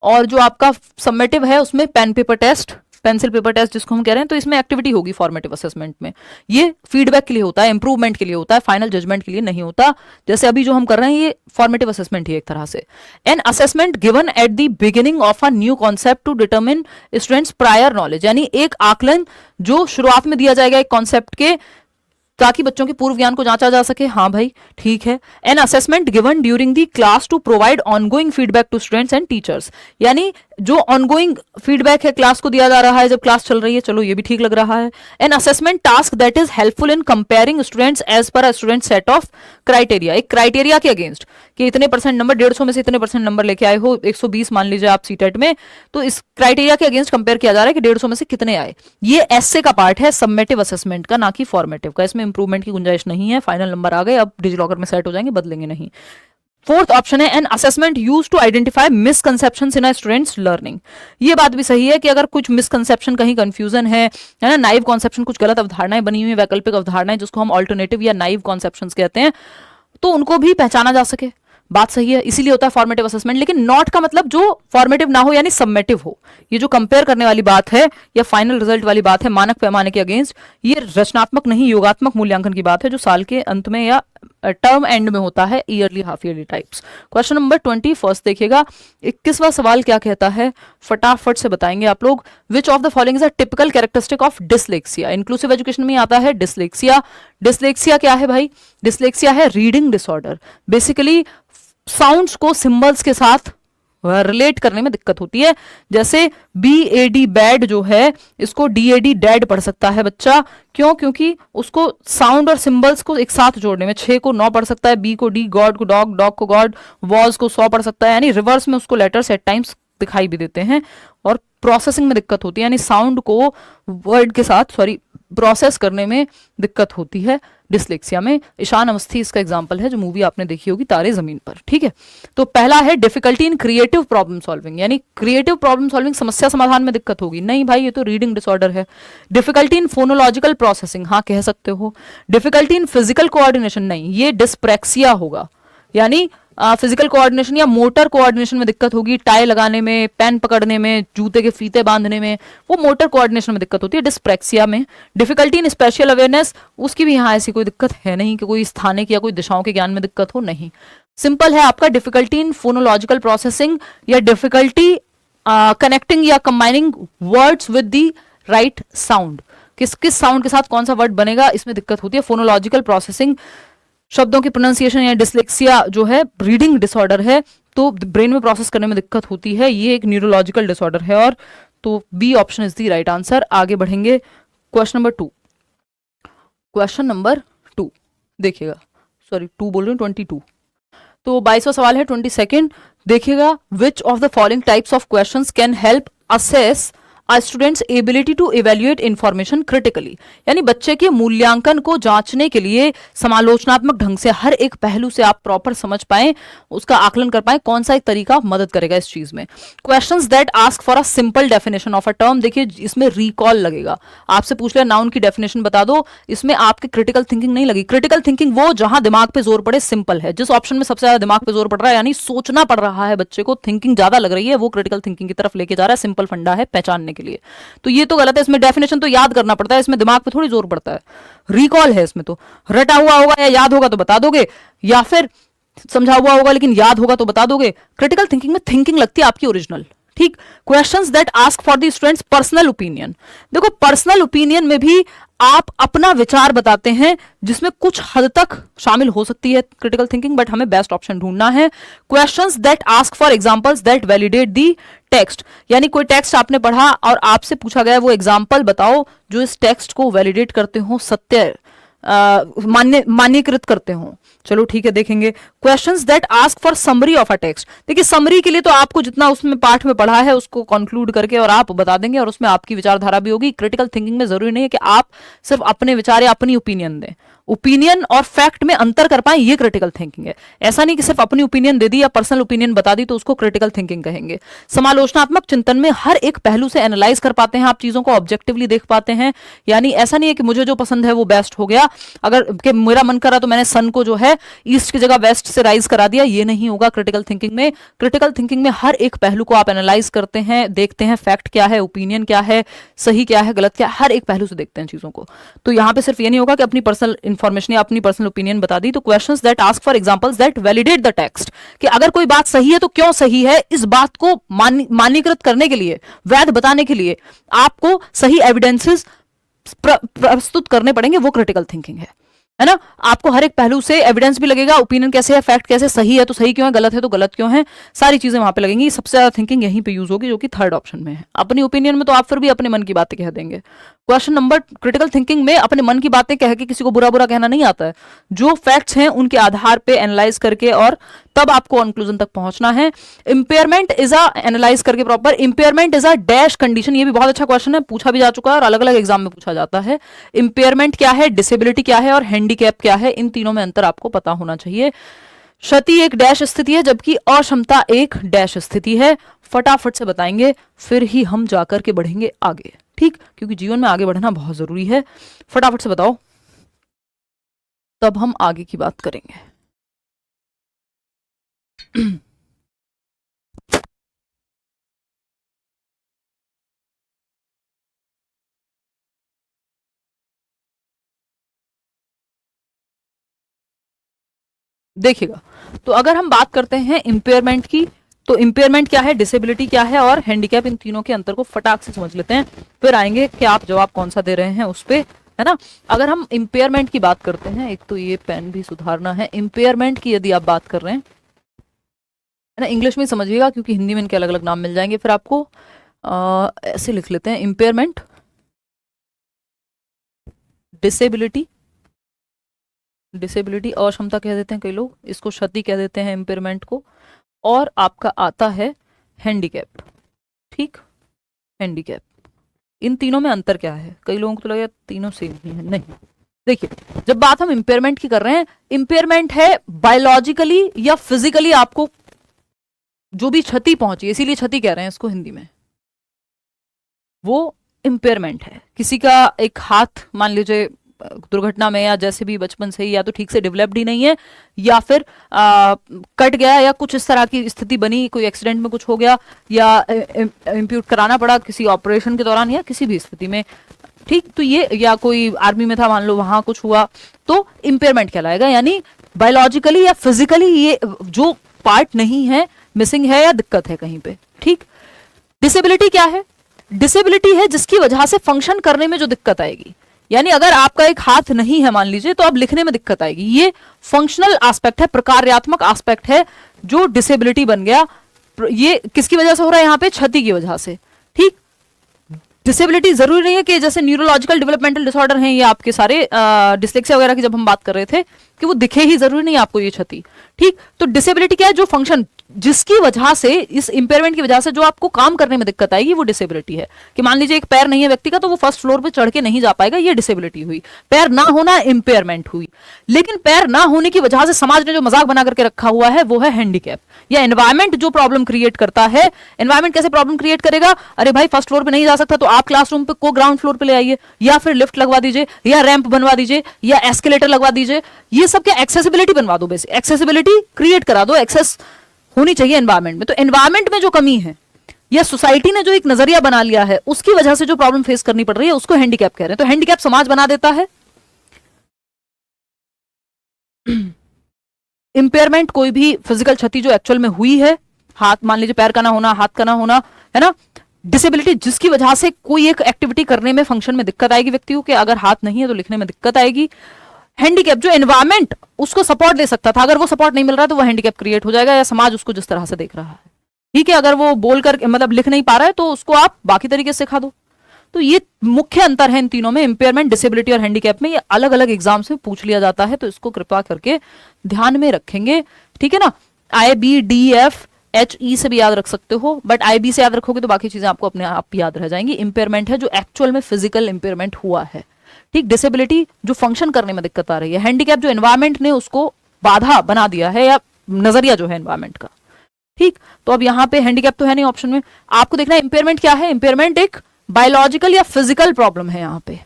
और जो आपका समेटिव है उसमें पेंसिल पेपर टेस्ट जिसको हम कह रहे हैं, तो इसमें एक्टिविटी होगी फॉर्मेटिव असेसमेंट में। ये फीडबैक के लिए होता है, इंप्रूवमेंट के लिए होता है, फाइनल जजमेंट के लिए नहीं होता। जैसे अभी जो हम कर रहे हैं ये फॉर्मेटिव असेसमेंट ही एक तरह से। An assessment given at the beginning of a new concept to determine students prior knowledge. यानी एक आकलन जो शुरुआत में दिया जाएगा एक कॉन्सेप्ट के, ताकि बच्चों के पूर्व ज्ञान को जांचा जा सके। हाँ भाई ठीक है। An assessment given during the class to provide ongoing feedback to students and teachers, यानी जो ऑनगोइंग फीडबैक है क्लास को दिया जा रहा है जब क्लास चल रही है, चलो ये भी ठीक लग रहा है। An assessment task that is helpful in comparing students as per student set of criteria, एक क्राइटेरिया के अगेंस्ट कि इतने परसेंट नंबर, 150 में से इतने परसेंट नंबर लेके आए हो, 120 मान लीजिए आप सीटेट में, तो इस क्राइटेरिया के अगेंस्ट कंपेयर किया जा रहा है कि 150 में से कितने आए। ये एसए का पार्ट है, सबमेटिव असेसमेंट का, ना कि फॉर्मेटिव का। इसमें इंप्रूवमेंट की गुंजाइश नहीं है। फाइनल नंबर आ गए, अब डिजिलॉकर में सेट हो जाएंगे, बदलेंगे नहीं। फोर्थ ऑप्शन है an assessment use to identify misconceptions in a students learning. ये बात भी सही है कि अगर कुछ मिसकंसेप्शन, कहीं कंफ्यूजन है ना, नाइव कॉन्सेप्शन, कुछ गलत अवधारणाएं बनी हुई, वैकल्पिक अवधारणाएं जिसको हम ऑल्टरनेटिव या नाइव कॉन्सेप्शंस कहते हैं, तो उनको भी पहचाना जा सके। बात सही है, इसीलिए होता है फॉर्मेटिव असेसमेंट। लेकिन नॉट का मतलब जो फॉर्मेटिव ना हो, यानी सबमेटिव हो। ये जो कंपेयर करने वाली बात है या फाइनल रिजल्ट वाली बात है मानक पैमाने के अगेंस्ट, ये रचनात्मक नहीं, योगात्मक मूल्यांकन की बात है जो साल के अंत में या टर्म एंड में होता है, yearly, half yearly types. Question number 21 देखिएगा। 21वां सवाल क्या कहता है, फटाफट से बताएंगे आप लोग। विच of the following is a typical characteristic of dyslexia. Inclusive education में आता है डिसलेक्सिया। डिसलेक्सिया क्या है भाई? डिसलेक्सिया है रीडिंग डिसऑर्डर। बेसिकली साउंड्स को सिंबल्स के साथ रिलेट करने में दिक्कत होती है। जैसे BAD बैड जो है, इसको DAD डैड पढ़ सकता है बच्चा। क्यों? क्योंकि उसको साउंड और सिंबल्स को एक साथ जोड़ने में 6 को 9 पढ़ सकता है, B को D, गॉड को डॉग, डॉग को गॉड, वॉज को 100 पढ़ सकता है। यानी रिवर्स में उसको लेटर्स एट टाइम्स दिखाई भी देते हैं और प्रोसेसिंग में दिक्कत होती है, यानी साउंड को वर्ड के साथ प्रोसेस करने में दिक्कत होती है डिसलेक्सिया में। ईशान अवस्थी इसका एग्जांपल है, जो मूवी आपने देखी होगी तारे जमीन पर। ठीक है, तो पहला है difficulty in creative problem solving, यानी क्रिएटिव प्रॉब्लम सॉल्विंग, समस्या समाधान में दिक्कत होगी। नहीं भाई, ये तो रीडिंग डिसऑर्डर है। डिफिकल्टी इन फोनोलॉजिकल प्रोसेसिंग, हाँ कह सकते हो। डिफिकल्टी इन फिजिकल कोऑर्डिनेशन, नहीं, ये डिस्प्रैक्सिया होगा, यानी फिजिकल कोऑर्डिनेशन या मोटर कोऑर्डिनेशन में दिक्कत होगी, टाई लगाने में, पेन पकड़ने में, जूते के फीते बांधने में, वो मोटर कोऑर्डिनेशन में दिक्कत होती है डिस्प्रैक्सिया में। डिफिकल्टी इन स्पेशल अवेयरनेस, उसकी भी यहाँ ऐसी कोई दिक्कत है नहीं कि कोई स्थानिक या कोई दिशाओं के ज्ञान में दिक्कत हो, नहीं। सिंपल है आपका डिफिकल्टी इन फोनोलॉजिकल प्रोसेसिंग या डिफिकल्टी कनेक्टिंग या combining words with the right sound, किस किस साउंड के साथ कौन सा वर्ड बनेगा, इसमें दिक्कत होती है। फोनोलॉजिकल प्रोसेसिंग, शब्दों की प्रोनाउंसिएशन या डिसलेक्सिया जो है रीडिंग डिसऑर्डर है, तो ब्रेन में प्रोसेस करने में दिक्कत होती है, ये एक न्यूरोलॉजिकल डिसऑर्डर है। और तो B option is the right answer. आगे बढ़ेंगे, क्वेश्चन नंबर 2। क्वेश्चन नंबर 2 देखिएगा, सॉरी 2 बोल रही हूँ, 22। तो 22वां सवाल है 22nd, देखिएगा। विच of the following types of questions can help assess A student's ability to evaluate information critically, यानी बच्चे के मूल्यांकन को जांचने के लिए समालोचनात्मक ढंग से हर एक पहलू से आप प्रॉपर समझ पाए, उसका आकलन कर पाए, कौन सा एक तरीका मदद करेगा इस चीज में। Questions that ask for a simple definition of a term, देखिए इसमें रिकॉल लगेगा, आपसे पूछ लिया नाउन की डेफिनेशन बता दो, इसमें आपके क्रिटिकल थिंकिंग नहीं लगी। क्रिटिकल थिंकिंग वो जहां दिमाग पे जोर पड़े, सिंपल है। जिस ऑप्शन में सबसे ज्यादा दिमाग पे जोर पड़ रहा है, यानी सोचना पड़ रहा है बच्चे को, थिंकिंग ज्यादा लग रही है, वो क्रिटिकल थिंकिंग की तरफ लेके जा रहा है। सिंपल फंडा है पहचानने के लिए, तो ये तो गलत है। इसमें डेफिनेशन तो याद करना पड़ता है, इसमें दिमाग पे थोड़ी जोर पड़ता है। रिकॉल है इसमें, तो रटा हुआ होगा या याद होगा तो बता दोगे, या फिर समझा हुआ होगा लेकिन याद होगा तो बता दोगे। क्रिटिकल थिंकिंग में थिंकिंग लगती है आपकी ओरिजिनल। ठीक। Questions that ask for the students personal opinion, देखो पर्सनल ओपिनियन में भी आप अपना विचार बताते हैं, जिसमें कुछ हद तक शामिल हो सकती है क्रिटिकल थिंकिंग, बट हमें बेस्ट ऑप्शन ढूंढना है। Questions that ask for examples that validate the text, यानी कोई टेक्स्ट आपने पढ़ा और आपसे पूछा गया वो एग्जांपल बताओ जो इस टेक्स्ट को वैलिडेट करते हो, सत्य मान्यकृत करते हो। चलो ठीक है, देखेंगे। Questions that ask for summary of a text, देखिए समरी के लिए तो आपको जितना उसमें पाठ में पढ़ा है उसको कंक्लूड करके और आप बता देंगे, और उसमें आपकी विचारधारा भी होगी। क्रिटिकल थिंकिंग में जरूरी नहीं है कि आप सिर्फ अपने विचार या अपनी ओपिनियन दें, ओपिनियन और फैक्ट में अंतर कर पाए, ये क्रिटिकल थिंकिंग है। ऐसा नहीं कि सिर्फ अपनी ओपिनियन दे दी या पर्सनल ओपिनियन बता दी तो उसको क्रिटिकल थिंकिंग कहेंगे। समालोचनात्मक चिंतन में हर एक पहलू से एनालाइज कर पाते हैं आप, चीजों को ऑब्जेक्टिवली देख पाते हैं, यानी ऐसा नहीं है कि मुझे जो पसंद है वो बेस्ट हो गया, अगर कि मेरा मन करा तो मैंने सन को जो है ईस्ट की जगह वेस्ट से राइज करा दिया, ये नहीं होगा क्रिटिकल थिंकिंग में। क्रिटिकल थिंकिंग में हर एक पहलू को आप एनालाइज करते हैं, देखते हैं फैक्ट क्या है, ओपिनियन क्या है, सही क्या है, गलत क्या है, हर एक पहलू से देखते हैं चीजों को। तो यहां पे सिर्फ ये नहीं होगा कि अपनी पर्सनल इंफॉर्मेशन या अपनी पर्सनल ओपिनियन बता दी। तो questions that ask for examples that validate the text, कि अगर कोई बात सही है तो क्यों सही है, इस बात को मान्यकृत करने के लिए, वैध बताने के लिए आपको सही एविडेंसेस प्रस्तुत करने पड़ेंगे, वो क्रिटिकल थिंकिंग है। है ना। आपको हर एक पहलू से एविडेंस भी लगेगा, ओपिनियन कैसे है, फैक्ट कैसे, सही है तो सही क्यों है, गलत है तो गलत क्यों है, सारी चीजें वहां पे लगेंगी। सबसे ज्यादा थिंकिंग यहीं पे यूज होगी, जो कि थर्ड ऑप्शन में है। अपनी ओपिनियन में तो आप फिर भी अपने मन की बातें कह देंगे। क्वेश्चन नंबर क्रिटिकल थिंकिंग में अपने मन की बातें कह के किसी को बुरा बुरा कहना नहीं आता है। जो फैक्ट्स हैं उनके आधार पे एनालाइज करके और तब आपको कंक्लूजन तक पहुंचना है। इंपेयरमेंट इज अ एनालाइज करके proper, impairment is a dash condition. ये भी बहुत अच्छा क्वेश्चन है, पूछा भी जा चुका है और अलग अलग एग्जाम में पूछा जाता है। इंपेयरमेंट क्या है, डिसेबिलिटी क्या है और हैंडीकैप क्या है, इन तीनों में अंतर आपको पता होना चाहिए। क्षति एक डैश स्थिति है जबकि अक्षमता एक डैश स्थिति है। फटाफट से बताएंगे फिर ही हम जाकर के बढ़ेंगे आगे, ठीक, क्योंकि जीवन में आगे बढ़ना बहुत जरूरी है। फटाफट से बताओ तब हम आगे की बात करेंगे। देखिएगा, तो अगर हम बात करते हैं इंपेयरमेंट की, तो इंपेयरमेंट क्या है, डिसेबिलिटी क्या है और हैंडीकैप, इन तीनों के अंतर को फटाक से समझ लेते हैं, फिर आएंगे कि आप जवाब कौन सा दे रहे हैं उस पे, है ना। अगर हम इंपेयरमेंट की बात करते हैं, एक तो ये पेन भी सुधारना है। इंपेयरमेंट की यदि आप बात कर रहे हैं, है ना, इंग्लिश में समझिएगा क्योंकि हिंदी में इनके अलग अलग नाम मिल जाएंगे फिर आपको। ऐसे लिख लेते हैं, इंपेयरमेंट, डिसेबिलिटी, डिसेबिलिटी अक्षमता कह देते हैं कई लोग, इसको क्षति कह देते हैं इंपेयरमेंट को, और आपका आता है हैंडीकैप, ठीक, हैंडीकैप। इन तीनों में अंतर क्या है, कई लोगों को तो लगेगा तीनों सेम ही है, नहीं। देखिए, जब बात हम इंपेयरमेंट की कर रहे हैं, इंपेयरमेंट है बायोलॉजिकली या फिजिकली आपको जो भी क्षति पहुंची, इसीलिए क्षति कह रहे हैं इसको हिंदी में, वो इंपेयरमेंट है। किसी का एक हाथ मान लीजिए दुर्घटना में या जैसे भी बचपन से ही या तो ठीक से डेवलप्ड ही नहीं है, या फिर कट गया या कुछ इस तरह की स्थिति बनी, कोई एक्सीडेंट में कुछ हो गया या इम्प्यूट कराना पड़ा किसी ऑपरेशन के दौरान या किसी भी स्थिति में, ठीक, तो ये, या कोई आर्मी में था मान लो वहां कुछ हुआ, तो इंपेयरमेंट कहलाएगा। यानी बायोलॉजिकली या फिजिकली ये जो पार्ट नहीं है, मिसिंग है या दिक्कत है कहीं पे, ठीक। डिसेबिलिटी क्या है, डिसेबिलिटी है जिसकी वजह से फंक्शन करने में जो दिक्कत आएगी। यानी अगर आपका एक हाथ नहीं है मान लीजिए, तो अब लिखने में दिक्कत आएगी, ये फंक्शनल एस्पेक्ट है, प्रकार्यात्मक एस्पेक्ट है जो डिसेबिलिटी बन गया। ये किसकी वजह से हो रहा है, यहाँ पे क्षति की वजह से, ठीक। डिसेबिलिटी जरूरी नहीं है कि जैसे न्यूरोलॉजिकल डेवलपमेंटल डिसऑर्डर हैं ये आपके सारे, डिस्लेक्सिया वगैरह की जब हम बात कर रहे थे, कि वो दिखे ही जरूरी नहीं आपको ये क्षति, ठीक। तो डिसेबिलिटी क्या है, जो फंक्शन, जिसकी वजह से, इस इंपेयरमेंट की वजह से जो आपको काम करने में दिक्कत आएगी, वो डिसेबिलिटी है। कि मान लीजिए एक पैर नहीं है व्यक्ति का, तो वो फर्स्ट फ्लोर पे चढ़ के नहीं जा पाएगा, ये डिसेबिलिटी हुई। पैर ना होना इंपेयरमेंट हुई। लेकिन पैर ना होने की वजह से समाज ने जो मजाक बना करके रखा हुआ है वो है हैंडीकैप, या एनवायरमेंट जो प्रॉब्लम क्रिएट करता है। एनवायरमेंट कैसे प्रॉब्लम क्रिएट करेगा, अरे भाई फर्स्ट फ्लोर पे नहीं जा सकता तो आप क्लासरूम पे को ग्राउंड फ्लोर पे ले आइए, या फिर लिफ्ट लगवा दीजिए, या रैंप बनवा दीजिए, या एस्केलेटर लगवा दीजिए, ये सब क्या, एक्सेसिबिलिटी बनवा दो, बेसिक एक्सेसिबिलिटी क्रिएट करा दो, एक्सेस होनी चाहिए एनवायरमेंट में। तो एनवायरमेंट में जो कमी है या सोसाइटी ने जो एक नजरिया बना लिया है, उसकी वजह से जो प्रॉब्लम फेस करनी पड़ रही है, उसको हैंडीकैप कह रहे हैं। तो हैंडीकैप समाज बना देता है। इंपेयरमेंट कोई भी फिजिकल क्षति जो एक्चुअल में हुई है, हाथ मान लीजिए पैर का ना होना, हाथ का ना होना, है ना। डिसेबिलिटी जिसकी वजह से कोई एक एक्टिविटी करने में, फंक्शन में दिक्कत आएगी व्यक्ति को, कि अगर हाथ नहीं है तो लिखने में दिक्कत आएगी। हैंडीकैप जो एनवायरमेंट उसको सपोर्ट दे सकता था, अगर वो सपोर्ट नहीं मिल रहा है तो वो हैंडीकैप क्रिएट हो जाएगा, या समाज उसको जिस तरह से देख रहा है, ठीक है। अगर वो बोलकर मतलब लिख नहीं पा रहा है तो उसको आप बाकी तरीके से सिखा दो। तो ये मुख्य अंतर है इन तीनों में, इंपेयरमेंट, डिसेबिलिटी और हैंडीकैप में। ये अलग अलग एग्जाम से पूछ लिया जाता है, तो इसको कृपा करके ध्यान में रखेंगे, ठीक है ना। IBDFHE से भी याद रख सकते हो, बट IB से याद रखोगे तो बाकी चीजें आपको अपने आप याद रह जाएंगी। इंपेयरमेंट है जो एक्चुअल में फिजिकल इंपेयरमेंट हुआ है, ठीक। डिसेबिलिटी जो फंक्शन करने में दिक्कत आ रही है। हैंडीकैप जो एनवायरमेंट ने उसको बाधा बना दिया है, या नजरिया जो है एनवायरमेंट का, ठीक। तो अब यहाँ पे हैंडीकैप तो है नहीं ऑप्शन में, आपको देखना है इंपेयरमेंट क्या है। इंपेयरमेंट एक बायोलॉजिकल या फिजिकल प्रॉब्लम है, यहाँ पे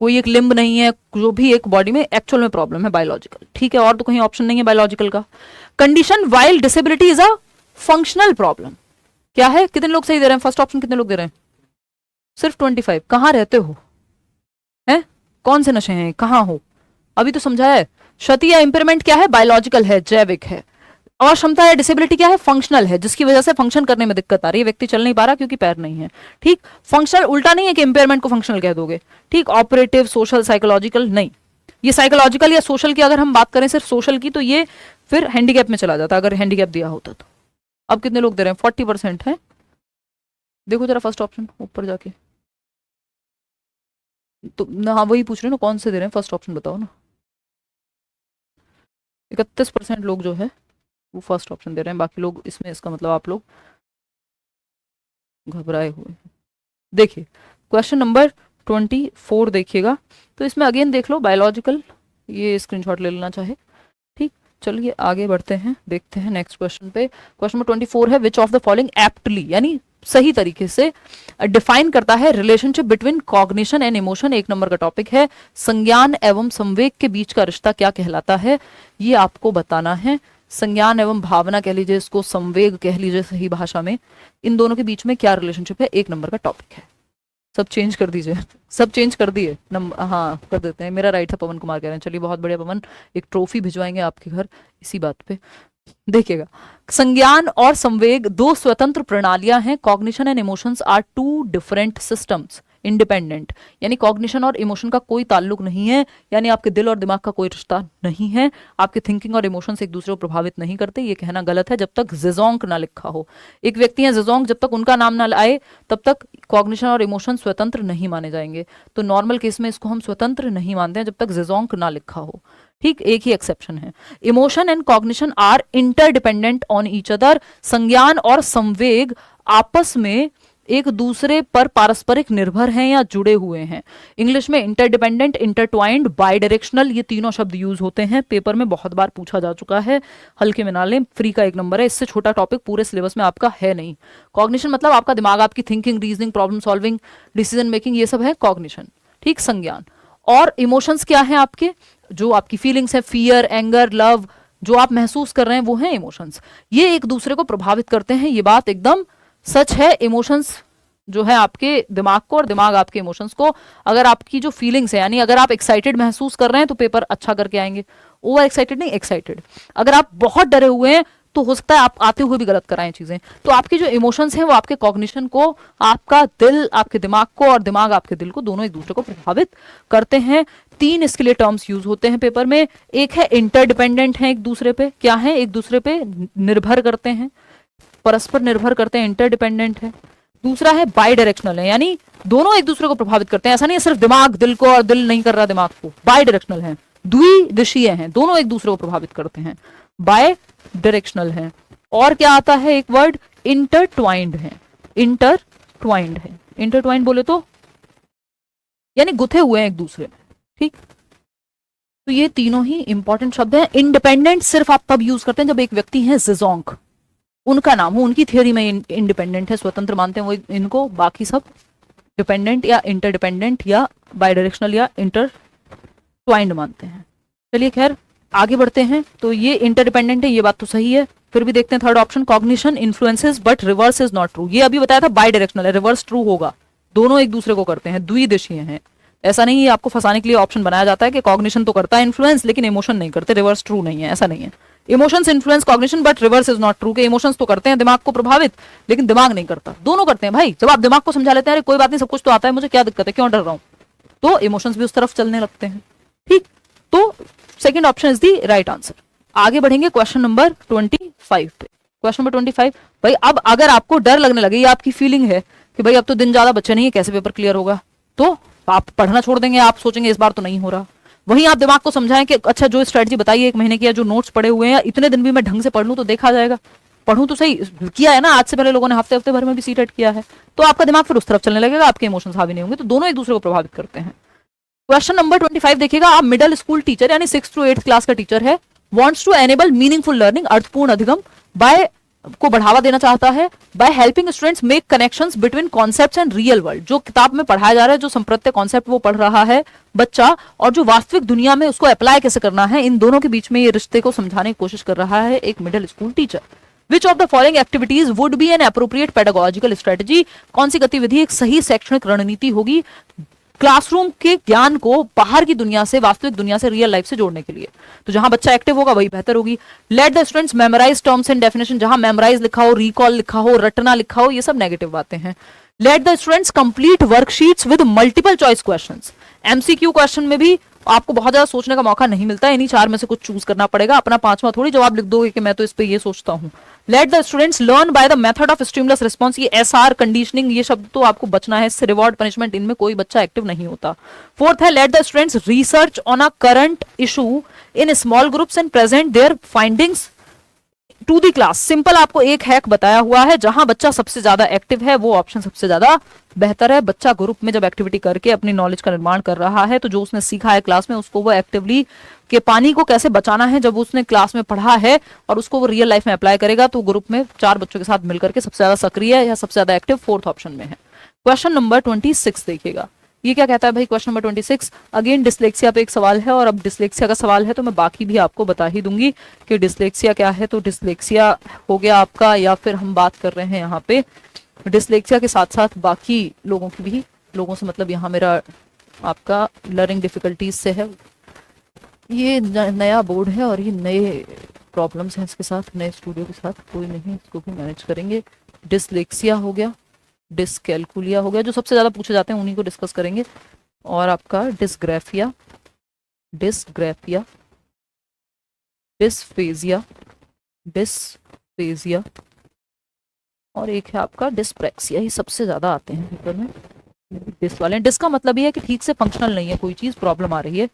कोई एक लिम्ब नहीं है, जो भी एक बॉडी में एक्चुअल में प्रॉब्लम है बायोलॉजिकल, ठीक है, और तो कहीं ऑप्शन नहीं है बायोलॉजिकल का। Condition while disability is a functional problem, क्या है, कितने लोग सही दे रहे हैं, फर्स्ट ऑप्शन कितने लोग दे रहे हैं, सिर्फ 25। कहाँ रहते हो, हैं, कौन से नशे हैं, कहाँ हो, अभी तो समझाया है। क्षति या इंपेयरमेंट क्या है, बायोलॉजिकल है, जैविक है। और क्षमता या डिसेबिलिटी क्या है, फंक्शनल है, जिसकी वजह से फंक्शन करने में दिक्कत आ रही है, व्यक्ति चल नहीं पा रहा क्योंकि पैर नहीं है, ठीक। फंक्शनल उल्टा नहीं है कि इंपेयरमेंट को फंक्शनल कह दोगे, ठीक। ऑपरेटिव, सोशल, साइकोलॉजिकल नहीं, ये साइकोलॉजिकल या सोशल की अगर हम बात करें, सिर्फ सोशल की, तो ये फिर हैंडीकैप में चला जाता अगर हैंडीकैप दिया होता तो। अब कितने लोग दे रहे हैं? 40% है। देखो जरा फर्स्ट ऑप्शन ऊपर जाके, तो ना, हाँ वही पूछ रहे हैं ना, कौन से दे रहे हैं, फर्स्ट ऑप्शन बताओ ना। 31% लोग जो है वो फर्स्ट ऑप्शन दे रहे हैं, बाकी लोग इसमें, इसका मतलब आप लोग घबराए हुए हैं। देखिए क्वेश्चन नंबर 24 देखिएगा, तो इसमें अगेन देख लो बायोलॉजिकल, ये स्क्रीनशॉट ले लेना चाहे, ठीक। चलिए आगे बढ़ते हैं, देखते हैं नेक्स्ट क्वेश्चन पे। क्वेश्चन नंबर 24 है, which of the following aptly, यानी सही तरीके से डिफाइन करता है relationship between cognition and emotion. 1 number का टॉपिक है, संज्ञान एवं संवेग के बीच का रिश्ता क्या कहलाता है, ये आपको बताना है। संज्ञान एवं भावना कह लीजिए इसको, संवेग कह लीजिए सही भाषा में, इन दोनों के बीच में क्या रिलेशनशिप है, 1 नंबर का टॉपिक है। सब चेंज कर दीजिए, सब चेंज कर दिए हाँ कर देते हैं। मेरा राइट है, पवन कुमार कह रहे हैं। चलिए बहुत बढ़िया पवन, एक ट्रॉफी भिजवाएंगे आपके घर इसी बात पे। देखिएगा, संज्ञान और संवेग 2 स्वतंत्र प्रणालियां हैं। Cognition and emotions are 2 different systems, independent, यानी कॉग्निशन और इमोशन का कोई ताल्लुक नहीं है, यानी आपके दिल और दिमाग का कोई रिश्ता नहीं है। आपके थिंकिंग और इमोशंस एक दूसरे को प्रभावित नहीं करते, ये कहना गलत है जब तक जेजोंग ना लिखा हो। एक व्यक्ति है जेजोंग, जब तक उनका नाम ना आए तब तक कॉग्निशन और इमोशन स्वतंत्र नहीं माने जाएंगे। तो नॉर्मल केस में इसको हम स्वतंत्र नहीं मानते हैं जब तक जेजोंग ना लिखा हो, ठीक। एक ही एक्सेप्शन है, emotion and cognition are interdependent on each other. संज्ञान और संवेग आपस में एक दूसरे पर पारस्परिक निर्भर हैं या जुड़े हुए हैं। इंग्लिश में इंटरडिपेंडेंट, इंटरट्वाइंड, बाई डायरेक्शनल, ये तीनों शब्द यूज होते हैं। पेपर में बहुत बार पूछा जा चुका है, हल्के में ना लें, फ्री का 1 नंबर है। इससे छोटा टॉपिक पूरे सिलेबस में आपका है नहीं। कॉग्निशन मतलब आपका दिमाग, आपकी thinking, reasoning, problem solving, decision making, ये सब है कॉग्निशन, ठीक। संज्ञान और इमोशंस क्या है आपके, जो आपकी फीलिंग्स है, फियर, एंगर, लव, जो आप महसूस कर रहे हैं वो है इमोशंस। ये एक दूसरे को प्रभावित करते हैं, ये बात एकदम सच है। इमोशंस जो है आपके दिमाग को और दिमाग आपके इमोशंस को। अगर आपकी जो फीलिंग्स है, यानी अगर आप एक्साइटेड महसूस कर रहे हैं तो पेपर अच्छा करके आएंगे, ओवर एक्साइटेड नहीं, एक्साइटेड। अगर आप बहुत डरे हुए हैं तो हो सकता है आप आते हुए भी गलत कराएं चीजें। तो आपके जो इमोशंस हैं वो आपके कॉग्निशन को, आपका दिल आपके दिमाग को और दिमाग आपके दिल को, दोनों एक दूसरे को प्रभावित करते हैं। 3 इसके लिए टर्म्स यूज होते हैं पेपर में। एक है इंटरडिपेंडेंट है एक दूसरे पे, क्या है, एक दूसरे पे निर्भर करते हैं, परस्पर निर्भर करते हैं, इंटरडिपेंडेंट है। दूसरा है बाई डायरेक्शनल है, यानी दोनों एक दूसरे को प्रभावित करते हैं। ऐसा नहीं है सिर्फ दिमाग दिल को और दिल नहीं कर रहा दिमाग को, बाई डायरेक्शनल है, द्विदिशीय हैं, दोनों एक दूसरे को प्रभावित करते हैं, बाय डायरेक्शनल है। और क्या आता है एक वर्ड, इंटरट्वाइंड है, इंटरट्वाइंड है। इंटरट्वाइंड बोले तो यानी गुथे हुए हैं एक दूसरे में, ठीक। तो ये तीनों ही इंपॉर्टेंट शब्द हैं। इंडिपेंडेंट सिर्फ आप तब यूज करते हैं जब एक व्यक्ति है जेजोंग, उनका नाम हो, उनकी थियोरी में इंडिपेंडेंट है, स्वतंत्र मानते हैं वो इनको, बाकी सब डिपेंडेंट या इंटरडिपेंडेंट या बायडायरेक्शनल या इंटरट्वाइंड मानते हैं। चलिए खैर आगे बढ़ते हैं। तो ये इंटरडिपेंडेंट है, ये बात तो सही है। फिर भी देखते हैं third option, cognition influences but reverse is not true. ये अभी बताया था बाई डायरेक्शनल है, रिवर्स ट्रू होगा, दोनों एक दूसरे को करते हैं, द्विदिशीय हैं। ऐसा नहीं है, आपको फंसाने के लिए ऑप्शन बनाया जाता है कि कॉग्निशन तो करता है इन्फ्लुएंस लेकिन इमोशन नहीं करते, रिवर्स ट्रू नहीं है, ऐसा नहीं है। Emotions influence cognition but reverse is not true, के इमोशंस तो करते हैं दिमाग को प्रभावित लेकिन दिमाग नहीं करता, दोनों करते हैं भाई। जब आप दिमाग को समझा लेते हैं अरे कोई बात नहीं, सब कुछ तो आता है, मुझे क्या दिक्कत है, क्यों डर रहा हूं, तो इमोशंस भी उस तरफ चलने लगते हैं, ठीक। तो second option is the right answer. आगे बढ़ेंगे क्वेश्चन नंबर 25 पे। क्वेश्चन नंबर 25, भाई अब अगर आपको डर लगने लगे, ये आपकी फीलिंग है कि भाई अब तो दिन ज्यादा बचे नहीं है, कैसे पेपर क्लियर होगा, तो आप पढ़ना छोड़ देंगे, आप सोचेंगे इस बार तो नहीं हो रहा। वहीं आप दिमाग को समझाएं कि अच्छा जो स्ट्रेटजी बताइए 1 महीने की है, जो नोट्स पड़े हुए हैं, इतने दिन भी मैं ढंग से पढ़ लूं तो देखा जाएगा, पढ़ूं तो सही, किया है ना आज से पहले लोगों ने, हफ्ते हफ्ते भर में भी सीटेट किया है, तो आपका दिमाग फिर उस तरफ चलने लगेगा, आपके इमोशंस हावी नहीं होंगे, तो दोनों एक दूसरे को प्रभावित करते हैं। क्वेश्चन नंबर 25 देखिएगा, आप मिडिल स्कूल टीचर यानी 6th to 8th क्लास का टीचर है, wants to enable meaningful learning, अर्थपूर्ण अधिगम बाय को बढ़ावा देना चाहता है, by helping students make connections between concepts and real world. जो किताब में पढ़ाया जा रहा है, जो संप्रत्य कॉन्सेप्ट वो पढ़ रहा है बच्चा, और जो वास्तविक दुनिया में उसको अप्लाई कैसे करना है, इन दोनों के बीच में ये रिश्ते को समझाने की कोशिश कर रहा है एक middle school teacher. Which of the following activities would be N appropriate pedagogical strategy, कौन सी गतिविधि एक सही शैक्षणिक रणनीति होगी क्लासरूम के ज्ञान को बाहर की दुनिया से, वास्तविक दुनिया से, रियल लाइफ से जोड़ने के लिए। तो जहां बच्चा एक्टिव होगा वही बेहतर होगी। Let the students memorize terms and definition, जहां मेमोराइज लिखा हो, रिकॉल लिखा हो, रटना लिखा हो, ये सब नेगेटिव बातें हैं। Late the students complete worksheets with multiple choice questions. MCQ question में भी आपको बहुत ज्यादा सोचने का मौका नहीं मिलता है, इन्हीं चार में से कुछ चूज करना पड़ेगा, अपना पांचवा थोड़ी जवाब लिख दोगे कि मैं तो इस पे ये सोचता हूं। Late the students learn by the method of stimulus response, ये एसआर कंडीशनिंग ये शब्द तो आपको बचना है, इससे रिवॉर्ड पनिशमेंट इनमें कोई बच्चा एक्टिव नहीं होता। फोर्थ है let the students research on a current issue in small groups and present their findings to the class. Simple आपको एक हैक बताया हुआ है, जहां बच्चा सबसे ज्यादा एक्टिव है वो ऑप्शन सबसे ज्यादा बेहतर है। बच्चा ग्रुप में जब एक्टिविटी करके अपनी नॉलेज का निर्माण कर रहा है तो जो उसने सीखा है क्लास में उसको वो एक्टिवली कि पानी को कैसे बचाना है जब उसने क्लास में पढ़ा है और उसको वो रियल लाइफ में अप्लाई करेगा तो ग्रुप में चार बच्चों के साथ मिलकर के सबसे ज्यादा सक्रिय या सबसे ज्यादा एक्टिव फोर्थ ऑप्शन में है। क्वेश्चन नंबर 26 देखिएगा, ये क्या कहता है भाई। क्वेश्चन नंबर 26 अगेन डिसलेक्सिया पे एक सवाल है, और अब डिसलेक्सिया का सवाल है तो मैं बाकी भी आपको बता ही दूंगी कि डिसलेक्सिया क्या है। तो डिसलेक्सिया हो गया आपका, या फिर हम बात कर रहे हैं यहाँ पे डिसलेक्सिया के साथ साथ बाकी लोगों की भी, लोगों से मतलब यहाँ मेरा आपका लर्निंग डिफिकल्टीज से है। ये नया बोर्ड है और ये नए प्रॉब्लम्स हैं इसके साथ, नए स्टूडियो के साथ, कोई नहीं, इसको भी मैनेज करेंगे। डिसलेक्सिया हो गया, डिसकैलकुलिया हो गया, जो सबसे ज्यादा पूछे जाते हैं उन्हीं को डिस्कस करेंगे, और आपका डिसग्राफिया, डिसग्राफिया, डिसफेजिया, डिसफेजिया, और एक है आपका डिस्प्रैक्सिया। ये सबसे ज्यादा आते हैं पेपर में डिस वाले। डिस का मतलब ये है कि ठीक से फंक्शनल नहीं है, कोई चीज प्रॉब्लम आ रही है,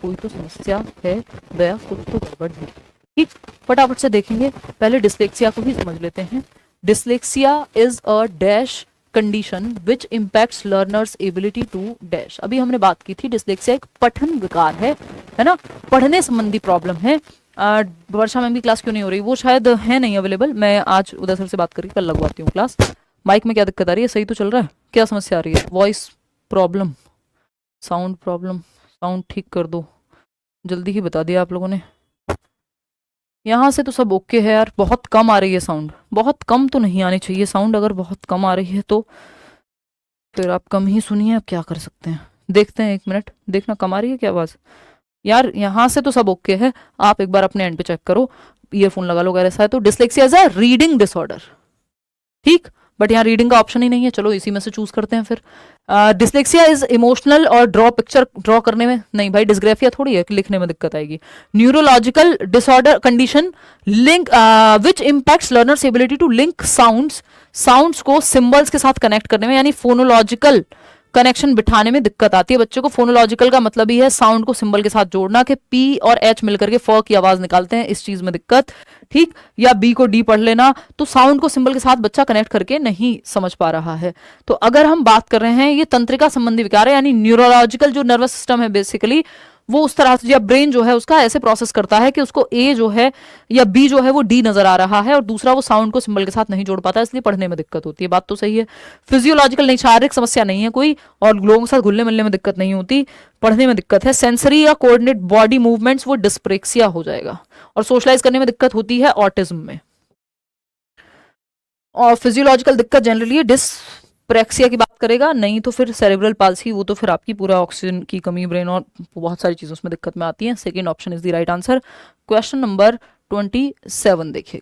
कोई तो समस्या है, दया कुछ तो गड़बड़ है। ठीक, फटाफट से देखेंगे, पहले डिसलेक्सिया को ही समझ लेते हैं। Dyslexia is a dash condition which impacts learners ability to dash. अभी हमने बात की थी डिसलेक्सिया एक पठन विकार है ना, पढ़ने संबंधी प्रॉब्लम है। वर्षा में भी क्लास क्यों नहीं हो रही, वो शायद है नहीं अवेलेबल, मैं आज उदय सर से बात करके कल लगवाती हूँ क्लास। माइक में क्या दिक्कत आ रही है, सही तो चल रहा है, क्या समस्या आ रही है, voice problem, sound problem, sound ठीक कर दो, जल्दी ही बता दिया आप लोगों ने। यहाँ से तो सब ओके है यार, बहुत कम आ रही है साउंड, बहुत कम तो नहीं आनी चाहिए साउंड, अगर बहुत कम आ रही है तो फिर आप कम ही सुनिए, अब क्या कर सकते हैं। देखते हैं, एक मिनट देखना कम आ रही है क्या आवाज़। यार यहाँ से तो सब ओके है, आप एक बार अपने एंड पे चेक करो, ईयरफोन लगा लो अगर ऐसा है तो। Dyslexia is a reading disorder, ठीक, बट यहाँ रीडिंग का ऑप्शन ही नहीं है, चलो इसी में से चूज करते हैं फिर। डिसलेक्सिया इज इमोशनल और पिक्चर ड्रॉ करने में नहीं भाई, डिस्ग्राफिया थोड़ी है कि लिखने में दिक्कत आएगी। Neurological disorder condition link which impacts learners ability to link sounds को सिंबल्स के साथ कनेक्ट करने में, यानी फोनोलॉजिकल कनेक्शन बिठाने में दिक्कत आती है बच्चों को। फोनोलॉजिकल का मतलब ही है साउंड को सिंबल के साथ जोड़ना, कि पी और एच मिलकर के फ की आवाज निकालते हैं, इस चीज में दिक्कत, ठीक, या बी को डी पढ़ लेना, तो साउंड को सिंबल के साथ बच्चा कनेक्ट करके नहीं समझ पा रहा है। तो अगर हम बात कर रहे हैं ये तंत्रिका संबंधी विकार है, यानी न्यूरोलॉजिकल जो नर्वस सिस्टम है बेसिकली वो उस तरह से, या ब्रेन जो है उसका ऐसे प्रोसेस करता है कि उसको ए जो है या बी जो है वो डी नजर आ रहा है, और दूसरा वो साउंड को सिंबल के साथ नहीं जोड़ पाता, इसलिए पढ़ने में दिक्कत होती है। बात तो सही है। फिजियोलॉजिकल नहीं, शारीरिक समस्या नहीं है कोई, और लोगों के साथ घुलने मिलने में दिक्कत नहीं होती, पढ़ने में दिक्कत है। सेंसरी या कोऑर्डिनेट बॉडी मूवमेंट्स वो डिस्प्रेक्सिया हो जाएगा, और सोशलाइज करने में दिक्कत होती है ऑटिज्म में। और फिजियोलॉजिकल दिक्कत जनरली डिस्प्रेक्सिया की बात करेगा, नहीं तो फिर सेरेब्रल पाल्सी, वो तो फिर आपकी पूरा ऑक्सीजन की कमी, ब्रेन और बहुत सारी चीज़ों में दिक्कत में आती है। Second option is the right answer. Question number 27 देखिए,